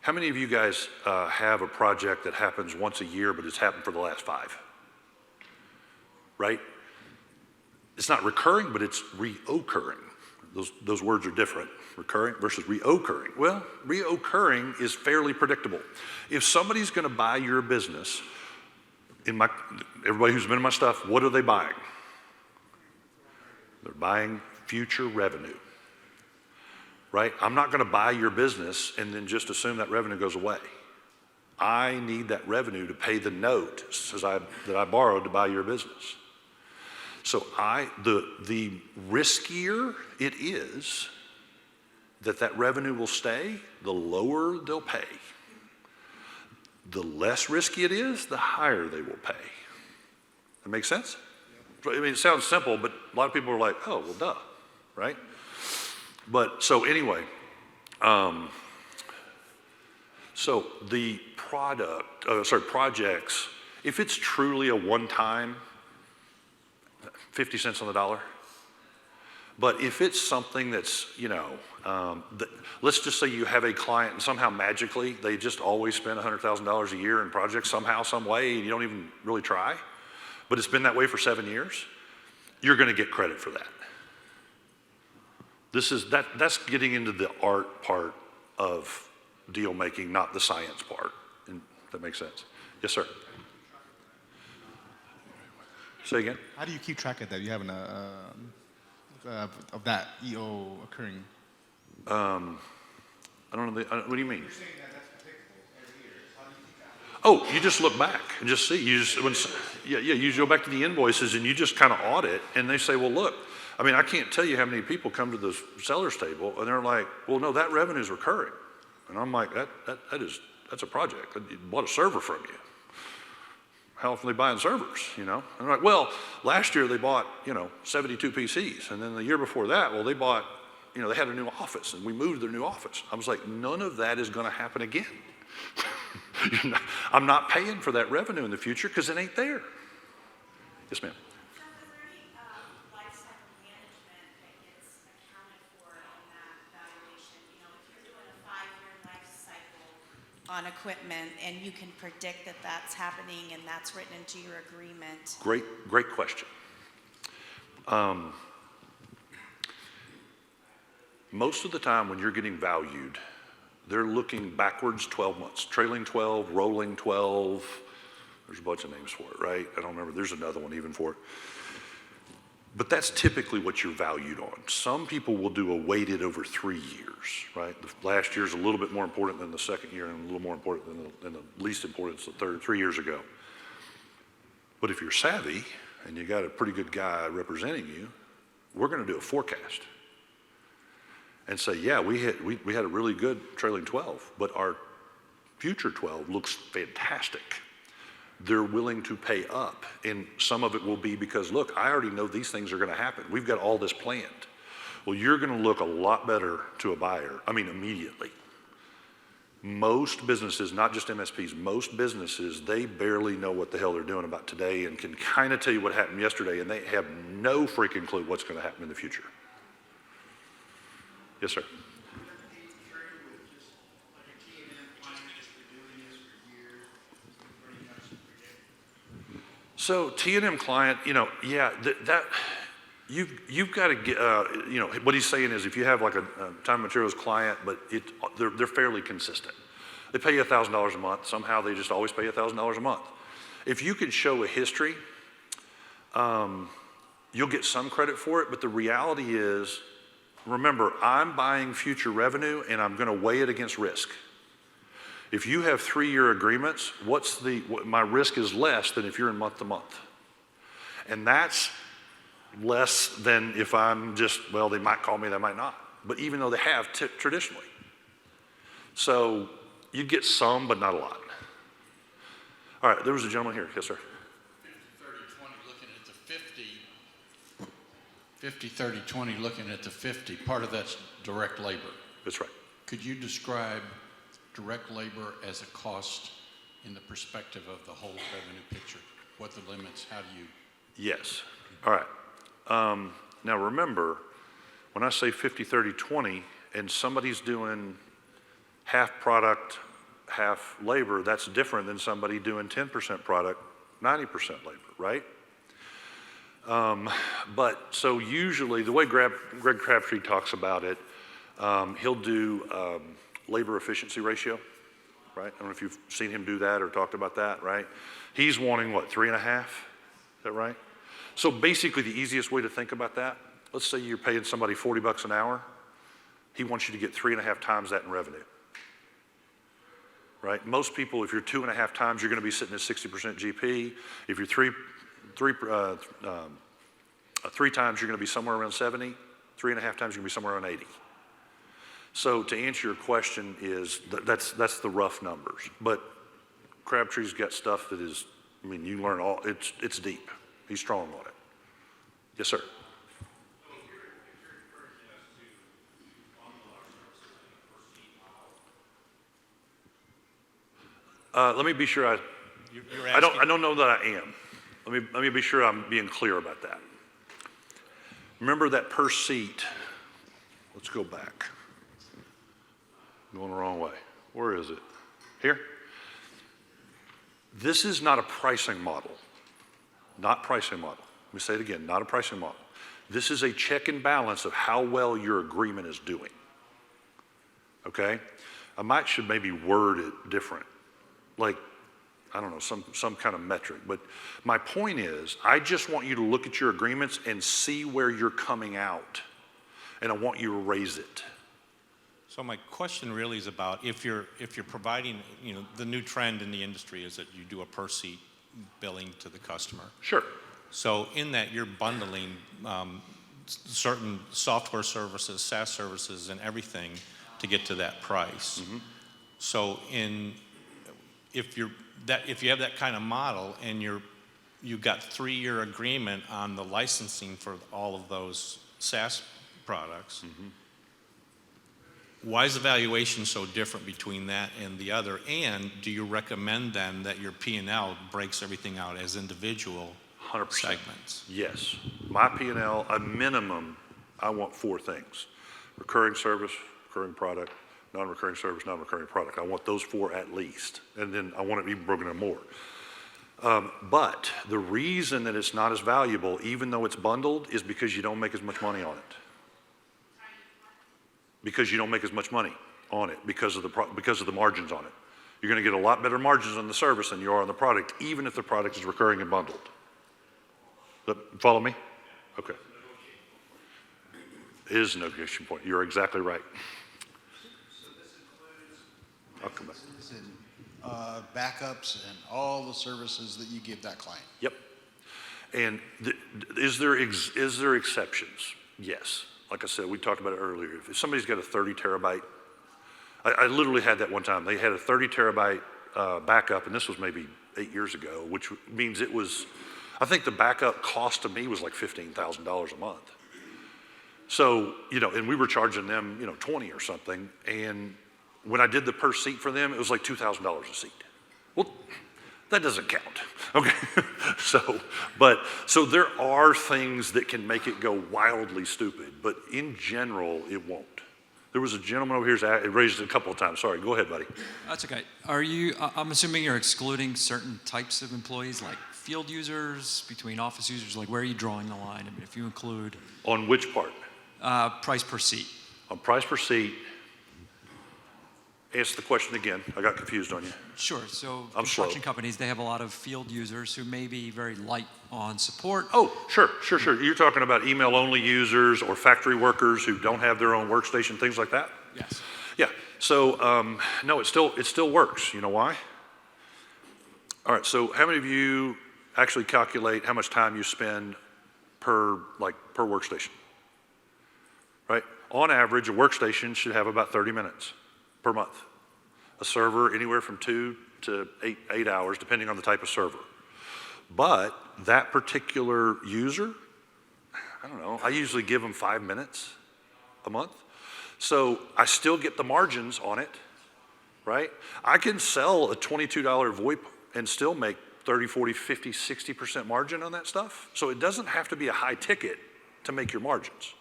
How many of you guys have a project that happens once a year, but it's happened for the last 5? Right? It's not recurring, but it's reoccurring. Those words are different, recurring versus reoccurring. Well, reoccurring is fairly predictable. If somebody's going to buy your business, everybody who's been in my stuff, what are they buying? They're buying future revenue, right? I'm not going to buy your business and then just assume that revenue goes away. I need that revenue to pay the note that I borrowed to buy your business. So the riskier it is that revenue will stay, the lower they'll pay. The less risky it is, the higher they will pay. That makes sense? I mean, it sounds simple, but a lot of people are like, oh, well, duh, right? But so anyway, so the projects, if it's truly a one-time, 50 cents on the dollar. But if it's something that's, let's just say you have a client and somehow magically they just always spend $100,000 a year in projects somehow, some way, and you don't even really try, but it's been that way for 7 years, you're going to get credit for that. That's getting into the art part of deal making, not the science part. And that makes sense. Yes, sir. Say again? How do you keep track of that? You have of that EO occurring? I don't know. What do you mean? You're saying that's predictable every year. How do you keep track? Oh, you just look back and just see. You just go back to the invoices and you just kind of audit, and they say, well, look, I mean, I can't tell you how many people come to the seller's table and they're like, well, no, that revenue is recurring, and I'm like, that's a project. I bought a server from you. How often are they buying servers, And they're like, well, last year they bought, 72 PCs. And then the year before that, well, they bought, they had a new office and we moved their new office. I was like, none of that is going to happen again. I'm not paying for that revenue in the future because it ain't there. Yes, ma'am. On equipment, and you can predict that that's happening and that's written into your agreement? Great question. Most of the time when you're getting valued, they're looking backwards 12 months, trailing 12, rolling 12. There's a bunch of names for it, right? I don't remember. There's another one even for it. But that's typically what you're valued on. Some people will do a weighted over 3 years, right? The last year's a little bit more important than the second year and a little more important than the least important, the third, 3 years ago. But if you're savvy and you got a pretty good guy representing you, we're going to do a forecast and say, yeah, we had a really good trailing 12, but our future 12 looks fantastic. They're willing to pay up, and some of it will be because, look, I already know these things are going to happen. We've got all this planned. Well, you're going to look a lot better to a buyer, immediately. Most businesses, not just MSPs, most businesses, they barely know what the hell they're doing about today and can kind of tell you what happened yesterday, and they have no freaking clue what's going to happen in the future. Yes, sir. So T&M client, you've got to get, what he's saying is if you have like a time and materials client, but they're fairly consistent. They pay you $1,000 a month. Somehow they just always pay you $1,000 a month. If you could show a history, you'll get some credit for it, but the reality is, remember, I'm buying future revenue and I'm going to weigh it against risk. If you have 3-year agreements, my risk is less than if you're in month to month. And that's less than if I'm just, well, they might call me, they might not. But even though they have traditionally. So you get some, but not a lot. All right, there was a gentleman here. Yes, sir. 50-30-20 looking at the 50. 50-30-20 looking at the 50. Part of that's direct labor. That's right. Could you describe direct labor as a cost in the perspective of the whole revenue picture? What the limits, how do you? Yes. All right. Now remember, when I say 50, 30, 20, and somebody's doing half product, half labor, that's different than somebody doing 10% product, 90% labor, right? But so usually the way Greg Crabtree talks about it, he'll do labor efficiency ratio, right? I don't know if you've seen him do that or talked about that, right? He's wanting what, 3.5? Is that right? So basically the easiest way to think about that, let's say you're paying somebody $40 an hour. He wants you to get 3.5 times that in revenue, right? Most people, if you're 2.5 times, you're going to be sitting at 60% GP. If you're three times, you're going to be somewhere around 70. 3.5 times, you're going to be somewhere around 80. So to answer your question is, that's the rough numbers. But Crabtree's got stuff that is, I mean, you learn all, it's deep. He's strong on it. Yes, sir. Let me be sure I don't know that I am. Let me be sure I'm being clear about that. Remember that per seat. Let's go back. I'm going the wrong way. Where is it? Here? This is not a pricing model. Not pricing model. Let me say it again, not a pricing model. This is a check and balance of how well your agreement is doing. Okay? I should maybe word it different. Like, I don't know, some kind of metric. But my point is, I just want you to look at your agreements and see where you're coming out. And I want you to raise it. So my question really is about if you're providing, the new trend in the industry is that you do a per seat billing to the customer. Sure. So in that you're bundling certain software services, SaaS services, and everything to get to that price. Mm-hmm. So if you have that kind of model and you've got 3-year agreement on the licensing for all of those SaaS products. Mm-hmm. Why is the valuation so different between that and the other? And do you recommend then that your P&L breaks everything out as individual 100%. Segments? Yes. My P&L, a minimum, I want 4 things. Recurring service, recurring product, non-recurring service, non-recurring product. I want those 4 at least. And then I want it even broken down more. But the reason that it's not as valuable, even though it's bundled, is because you don't make as much money on it. Because you don't make as much money on it because of the margins on it. You're going to get a lot better margins on the service than you are on the product, even if the product is recurring and bundled. Follow me? Okay. It is a negotiation point. You're exactly right. So this includes I'll come back. And backups and all the services that you give that client. Yep. And is there exceptions? Yes. Like I said, we talked about it earlier. If somebody's got a 30 terabyte, I literally had that one time. They had a 30 terabyte backup, and this was maybe 8 years ago, which means it was, I think the backup cost to me was like $15,000 a month. So, and we were charging them, 20 or something. And when I did the per seat for them, it was like $2,000 a seat. Well, that doesn't count, okay? So there are things that can make it go wildly stupid, but in general, it won't. There was a gentleman over here who raised it a couple of times. Sorry, go ahead, buddy. That's okay. I'm assuming you're excluding certain types of employees, like field users, between office users, like where are you drawing the line? I mean, if you include... On which part? Price per seat. On price per seat. Ask the question again. I got confused on you. Sure. So construction companies, they have a lot of field users who may be very light on support. Oh, sure. You're talking about email-only users or factory workers who don't have their own workstation, things like that? Yes. Yeah. So, no, it still works. You know why? All right. So how many of you actually calculate how much time you spend per workstation? Right? On average, a workstation should have about 30 minutes per month. A server anywhere from 2 to 8 hours, depending on the type of server. But that particular user, I don't know, I usually give them 5 minutes a month. So I still get the margins on it, right? I can sell a $22 VoIP and still make 30, 40, 50, 60% margin on that stuff. So it doesn't have to be a high ticket to make your margins.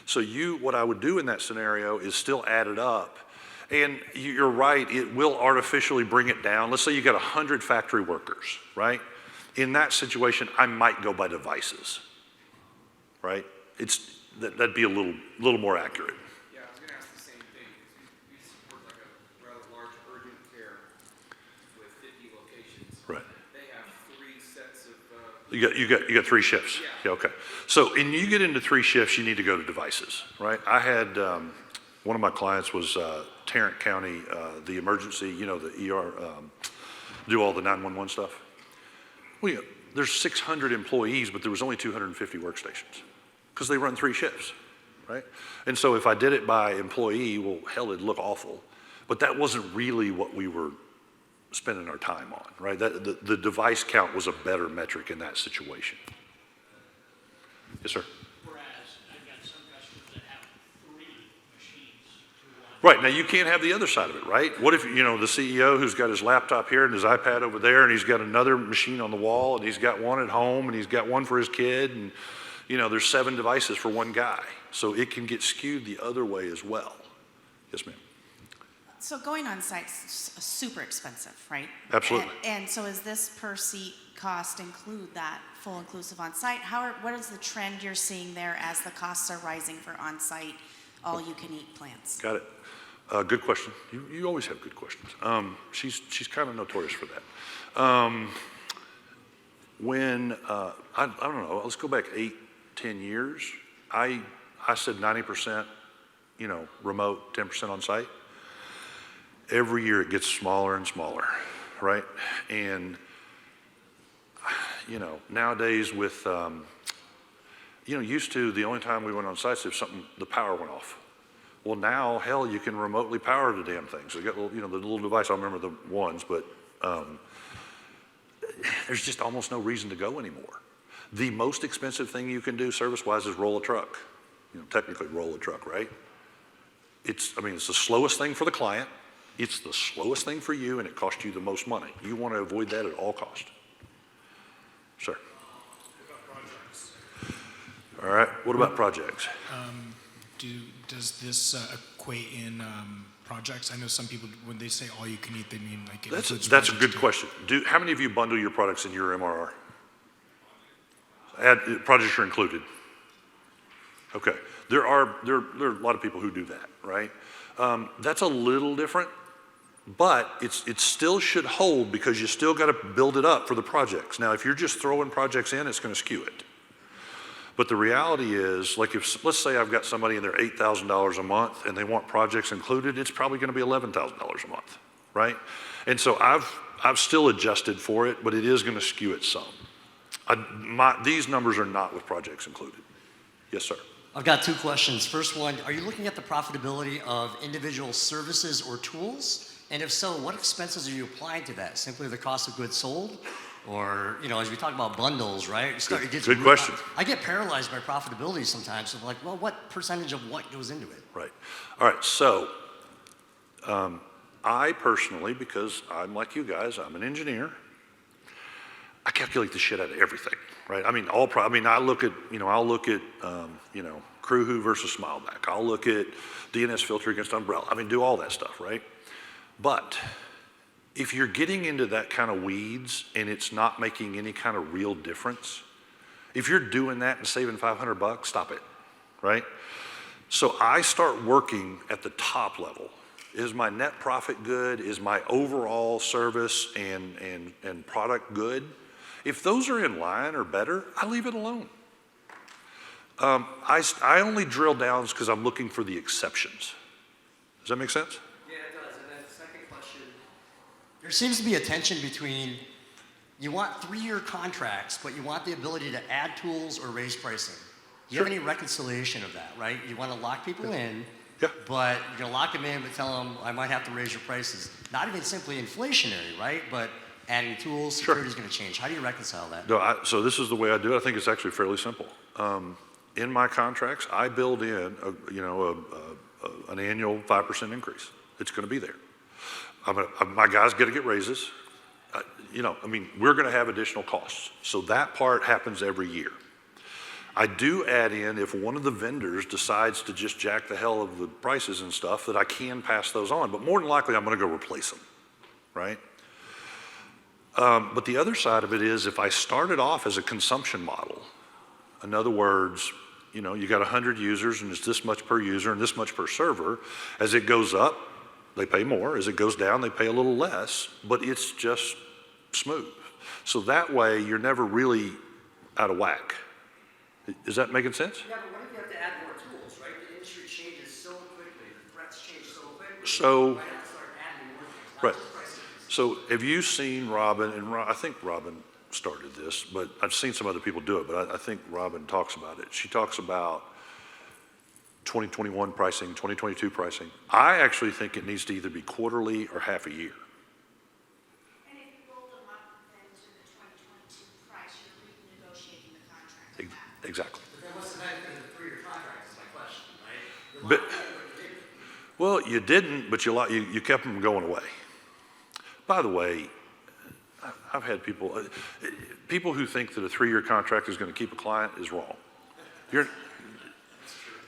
So what I would do in that scenario is still add it up. And you're right, it will artificially bring it down. Let's say you got 100 factory workers, right? In that situation, I might go by devices, right? That'd be a little more accurate. Yeah, I was gonna ask the same thing, because we support like a rather large urgent care with 50 locations. Right. They have 3 sets of, You got 3 shifts. Yeah, okay. So, and you get into 3 shifts, you need to go to devices, right? I had, one of my clients was Tarrant County, the emergency, the ER, do all the 911 stuff. Well, there's 600 employees, but there was only 250 workstations because they run 3 shifts, right? And so if I did it by employee, well, hell, it'd look awful. But that wasn't really what we were spending our time on, right? The device count was a better metric in that situation. Yes, sir. Whereas I've got some customers that have 3 machines to Right, now you can't have the other side of it, right? What if, the CEO who's got his laptop here and his iPad over there and he's got another machine on the wall and he's got one at home and he's got one for his kid and, there's 7 devices for one guy. So it can get skewed the other way as well. Yes, ma'am. So going on site's super expensive, right? Absolutely. And so is this per seat cost include that full inclusive on site? What is the trend you're seeing there as the costs are rising for on site, all you can eat plants? Got it. Good question. You always have good questions. She's kind of notorious for that. I don't know, let's go back 8, 10 years. I said 90%, remote, 10% on site. Every year it gets smaller and smaller, right? And, nowadays with, used to the only time we went on site is if the power went off. Well, now, hell, you can remotely power the damn things. So you got the little device, I remember the ones, but there's just almost no reason to go anymore. The most expensive thing you can do service-wise is roll a truck. Technically roll a truck, right? It's the slowest thing for the client. It's the slowest thing for you, and it costs you the most money. You want to avoid that at all costs. Sir. What about projects? All right, what about projects? Does this equate in projects? I know some people, when they say all you can eat, they mean like it includes That's a projects good too. question. How many of you bundle your products in your MRR? Projects are included. Okay, there are a lot of people who do that, right? That's a little different, but it still should hold because you still got to build it up for the projects. Now, if you're just throwing projects in, it's going to skew it. But the reality is, like let's say I've got somebody in there $8,000 a month and they want projects included, it's probably going to be $11,000 a month, right? And so I've still adjusted for it, but it is going to skew it some. These numbers are not with projects included. Yes, sir. I've got 2 questions. First one, are you looking at the profitability of individual services or tools? And if so, what expenses are you applying to that? Simply the cost of goods sold? Or, as we talk about bundles, right? Good question. I get paralyzed by profitability sometimes. So I'm like, well, what percentage of what goes into it? Right. All right, so I personally, because I'm like you guys, I'm an engineer, I calculate the shit out of everything, right? I look at, Crewwho versus Smileback. I'll look at DNS filter against Umbrella. Do all that stuff, right? But if you're getting into that kind of weeds and it's not making any kind of real difference, if you're doing that and saving $500, stop it, right? So I start working at the top level. Is my net profit good? Is my overall service and product good? If those are in line or better, I leave it alone. I only drill down because I'm looking for the exceptions. Does that make sense? Yeah, it does. And then the second question, there seems to be a tension between you want 3-year contracts, but you want the ability to add tools or raise pricing. Do you have any reconciliation of that, right? You want to lock people in, but you're going to lock them in, but tell them I might have to raise your prices. Not even simply inflationary, right? But adding tools, security is going to change. How do you reconcile that? No, so this is the way I do it. I think it's actually fairly simple. In my contracts, I build in an annual 5% increase. It's going to be there. My guys got to get raises. We're going to have additional costs. So that part happens every year. I do add in if one of the vendors decides to just jack the hell of the prices and stuff, that I can pass those on. But more than likely, I'm going to go replace them, right? But the other side of it is if I started off as a consumption model, in other words, you got 100 users and it's this much per user and this much per server. As it goes up, they pay more. As it goes down, they pay a little less, but it's just smooth. So that way, you're never really out of whack. Is that making sense? Yeah, but what if you have to add more tools, right? The industry changes so quickly, the threats change so quickly. So, you might have to start adding more things, not right. just price increases. So have you seen Robin, and I think Robin started this, but I've seen some other people do it, but I think Robin talks about it. She talks about 2021 pricing, 2022 pricing. I actually think it needs to either be quarterly or half a year. And if you roll them up then to the 2022 price, you're renegotiating the contract at that. Exactly. But then what's the benefit of the 3-year contract is my question, right? But, well, you didn't, but you kept them going away. By the way, I've had people who think that a 3-year contract is going to keep a client is wrong.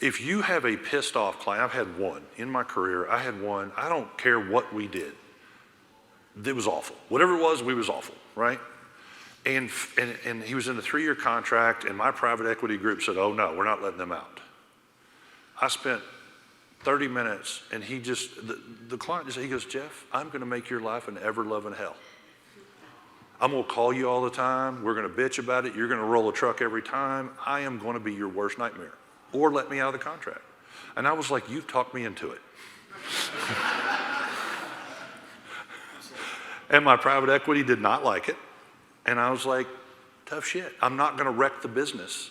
If you have a pissed off client, I've had one in my career. I had one. I don't care what we did. It was awful. Whatever it was, we was awful, right? And he was in a 3-year contract, and my private equity group said, "Oh no, we're not letting them out." I spent 30 minutes, and the client just, he goes, "Jeff, I'm going to make your life an ever-loving hell. I'm going to call you all the time. We're going to bitch about it. You're going to roll a truck every time. I am going to be your worst nightmare. Or let me out of the contract." And I was like, "You've talked me into it." And my private equity did not like it. And I was like, tough shit. I'm not going to wreck the business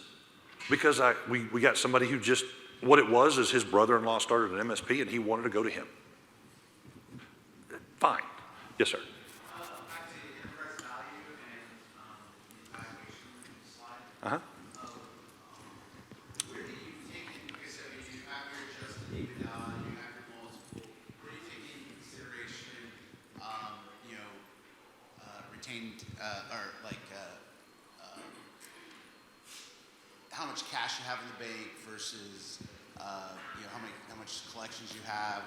because we got somebody who just, what it was is his brother-in-law started an MSP and he wanted to go to him. Fine. Yes, sir. Uh-huh. Where do you take in, because I mean, you have your adjusted EBITDA, you have your multiple, where do you take into consideration, retained, how much cash you have in the bank versus, how much collections you have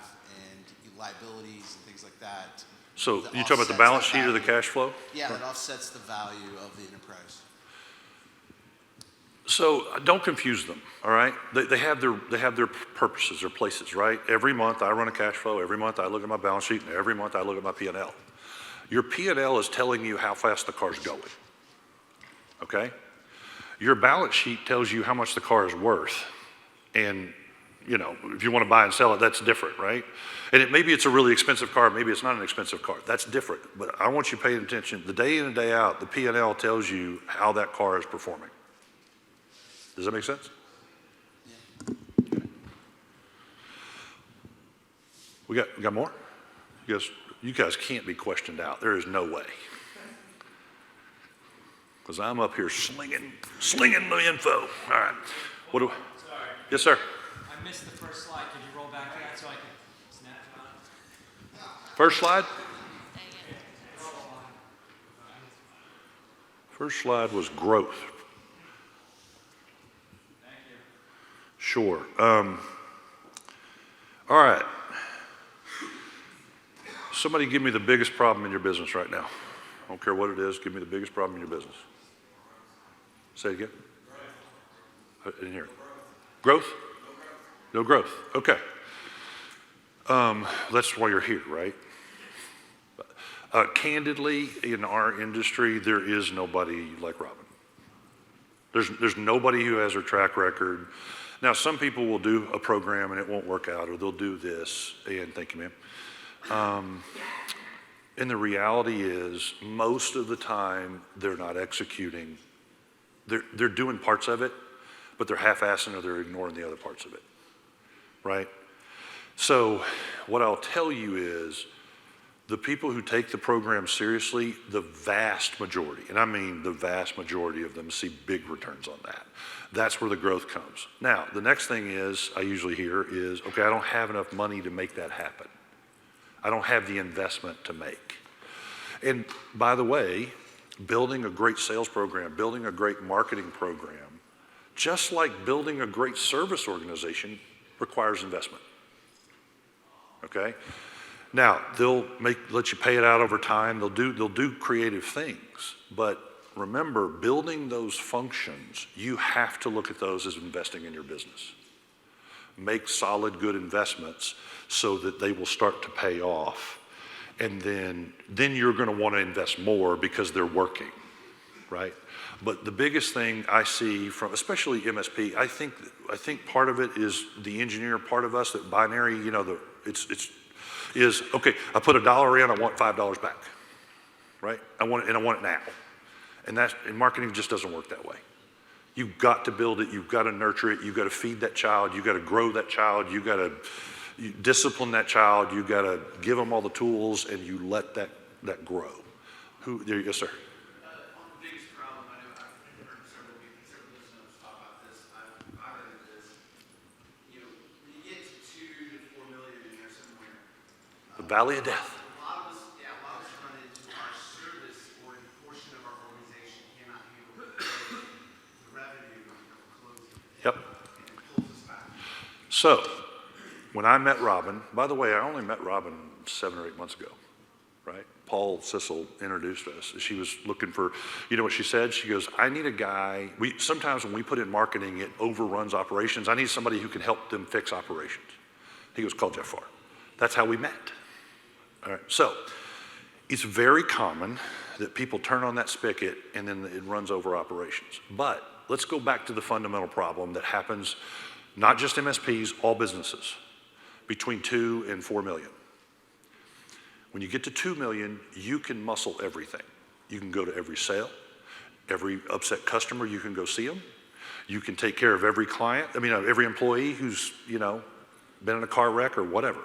and liabilities and things like that? So that you talk about the offsets balance that sheet or the value. cash flow? Yeah, that offsets the value of the enterprise. So don't confuse them, all right? They have their purposes, their places, right? Every month I run a cash flow. Every month I look at my balance sheet, and every month I look at my P&L. Your P&L is telling you how fast the car's going, okay? Your balance sheet tells you how much the car is worth. And, if you want to buy and sell it, that's different, right? And maybe it's a really expensive car, maybe it's not an expensive car. That's different. But I want you paying attention. The day in and day out, the P&L tells you how that car is performing. Does that make sense? Yeah. Okay. We got more? You guys can't be questioned out. There is no way. Because I'm up here slinging the info. All right. Sorry. Yes, sir. I missed the first slide. Could you roll back that so I can snap it? First slide? First slide was growth. Sure. All right. Somebody give me the biggest problem in your business right now. I don't care what it is. Give me the biggest problem in your business. Say it again. I didn't hear it. Growth? No growth. Okay. That's why you're here, right? Candidly, in our industry, there is nobody like Robin. There's nobody who has her track record. Now, some people will do a program and it won't work out, or they'll do this, and thank you, ma'am. And the reality is, most of the time, they're not executing. They're doing parts of it, but they're half-assing or they're ignoring the other parts of it, right? So what I'll tell you is, The people who take the program seriously, the vast majority, and I mean the vast majority of them, see big returns on that. That's where the growth comes. Now, the next thing is, I usually hear is, okay, I don't have enough money to make that happen. I don't have the investment to make. And by the way, building a great sales program, building a great marketing program, just like building a great service organization requires investment. Okay? Now, they'll let you pay it out over time. They'll do creative things. But remember, building those functions, you have to look at those as investing in your business. Make solid, good investments so that they will start to pay off. And then you're going to want to invest more because they're working, right? But the biggest thing I see from, especially MSP, I think part of it is the engineer part of us, that binary, you know, is okay, I put $1 in, I want $5 back, right? I want it now. And marketing just doesn't work that way. You've got to build it, you've got to nurture it, you've got to feed that child, you've got to grow that child, you've got to discipline that child, you've got to give them all the tools, and you let that grow. Yes, sir. The valley of death. A lot of us run into our service or a portion of our organization cannot handle the revenue of closing. Yep. And it pulls us back. So, when I met Robin, by the way, I only met Robin 7 or 8 months ago, right? Paul Sissel introduced us. She was looking for, you know what she said? She goes, I need a guy. Sometimes when we put in marketing, it overruns operations. I need somebody who can help them fix operations. He goes, call Jeff Farr. That's how we met. All right, so it's very common that people turn on that spigot and then it runs over operations. But let's go back to the fundamental problem that happens, not just MSPs, all businesses, between 2 and 4 million. When you get to 2 million, you can muscle everything. You can go to every sale, every upset customer, you can go see them. You can take care of every client, every employee who's, been in a car wreck or whatever.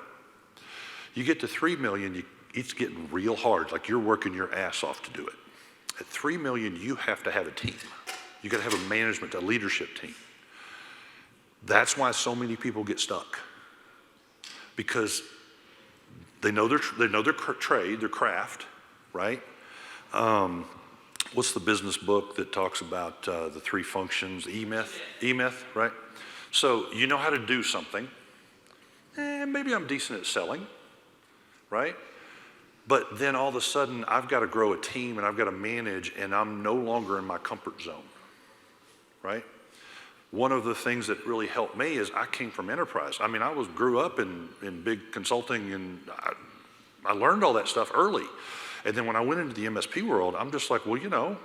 You get to 3 million, it's getting real hard, like you're working your ass off to do it. At 3 million, you have to have a team. You got to have a management, a leadership team. That's why so many people get stuck, because they know their trade, their craft, right? What's the business book that talks about the 3 functions? E-Myth, right? So you know how to do something. Maybe I'm decent at selling, right? But then all of a sudden, I've got to grow a team and I've got to manage, and I'm no longer in my comfort zone, right? One of the things that really helped me is I came from enterprise. I grew up in big consulting, and I learned all that stuff early. And then when I went into the MSP world, I'm just like, well,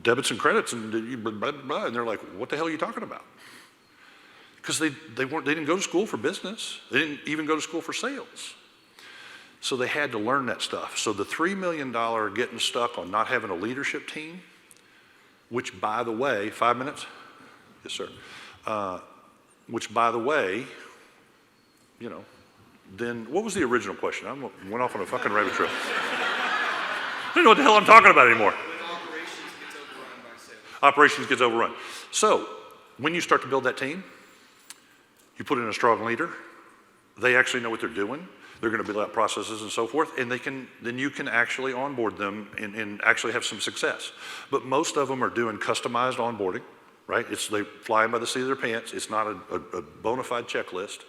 debits and credits and blah, blah, blah. And they're like, what the hell are you talking about? Because they didn't go to school for business. They didn't even go to school for sales. So they had to learn that stuff. So the $3 million getting stuck on not having a leadership team, which by the way, 5 minutes? Yes, sir. Which by the way, then what was the original question? I went off on a fucking rabbit trail. I don't know what the hell I'm talking about anymore. Operations gets overrun by sales. Operations gets overrun. So when you start to build that team, you put in a strong leader. They actually know what they're doing. They're going to build out processes and so forth, and then you can actually onboard them and actually have some success. But most of them are doing customized onboarding, right? They fly in by the seat of their pants. It's not a bona fide checklist.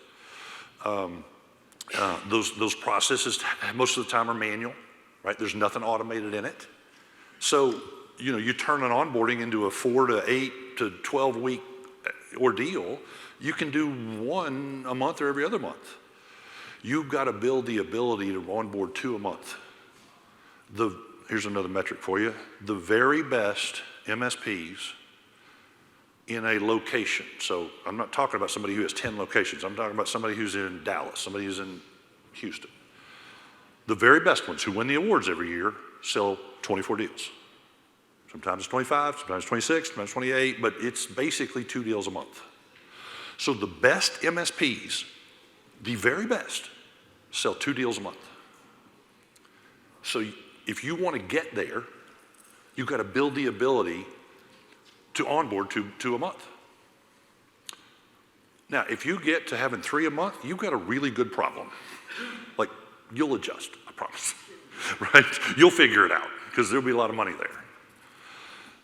Those processes most of the time are manual, right? There's nothing automated in it. So, you turn an onboarding into a 4 to 8 to 12 week ordeal. You can do 1 a month or every other month. You've got to build the ability to onboard 2 a month. Here's another metric for you. The very best MSPs in a location. So I'm not talking about somebody who has 10 locations. I'm talking about somebody who's in Dallas, somebody who's in Houston. The very best ones who win the awards every year sell 24 deals. Sometimes it's 25, sometimes 26, sometimes 28, but it's basically 2 deals a month. So the best MSPs, the very best, sell 2 deals a month. So if you want to get there, you've got to build the ability to onboard to a month. Now, if you get to having 3 a month, you've got a really good problem. Like, you'll adjust, I promise, right? You'll figure it out because there'll be a lot of money there.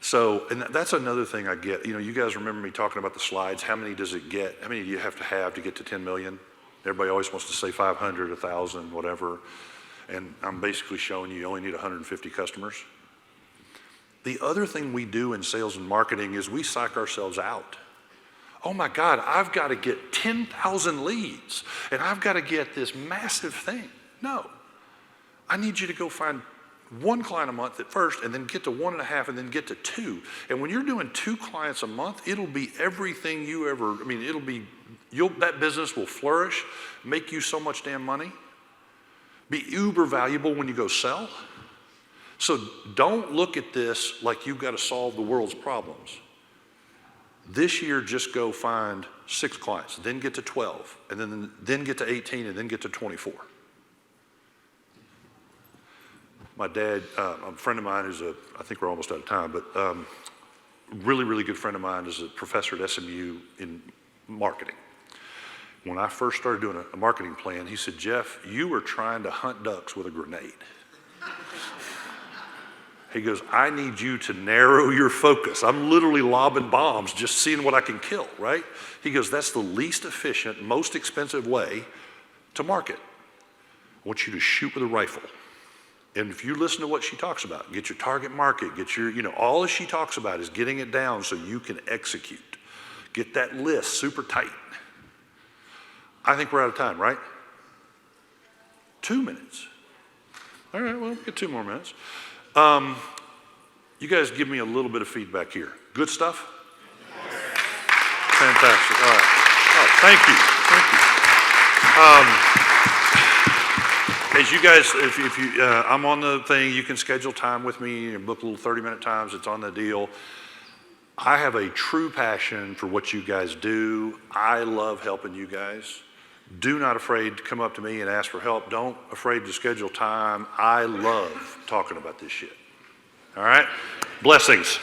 So, and that's another thing I get. You know, you guys remember me talking about the slides. How many does it get? How many do you have to get to 10 million? Everybody always wants to say 500, 1,000, whatever. And I'm basically showing you only need 150 customers. The other thing we do in sales and marketing is we psych ourselves out. Oh my God, I've got to get 10,000 leads and I've got to get this massive thing. No, I need you to go find 1 client a month at first and then get to 1.5 and then get to 2. And when you're doing 2 clients a month, it'll be everything you ever, I mean, that business will flourish, make you so much damn money, be uber valuable when you go sell. So don't look at this like you've got to solve the world's problems. This year, just go find 6 clients, then get to 12, and then get to 18, and then get to 24. My dad, a friend of mine who's I think we're almost out of time, but really, really good friend of mine is a professor at SMU in marketing. When I first started doing a marketing plan, he said, Jeff, you were trying to hunt ducks with a grenade. He goes, I need you to narrow your focus. I'm literally lobbing bombs, just seeing what I can kill, right? He goes, that's the least efficient, most expensive way to market. I want you to shoot with a rifle. And if you listen to what she talks about, get your target market, get your, all that she talks about is getting it down so you can execute. Get that list super tight. I think we're out of time, right? 2 minutes. All right, well, get 2 more minutes. You guys give me a little bit of feedback here. Good stuff? Fantastic. All right. Oh, thank you. As you guys, if you, I'm on the thing, you can schedule time with me and book little 30-minute times. It's on the deal. I have a true passion for what you guys do. I love helping you guys. Do not afraid to come up to me and ask for help. Don't afraid to schedule time. I love talking about this shit. All right? Blessings.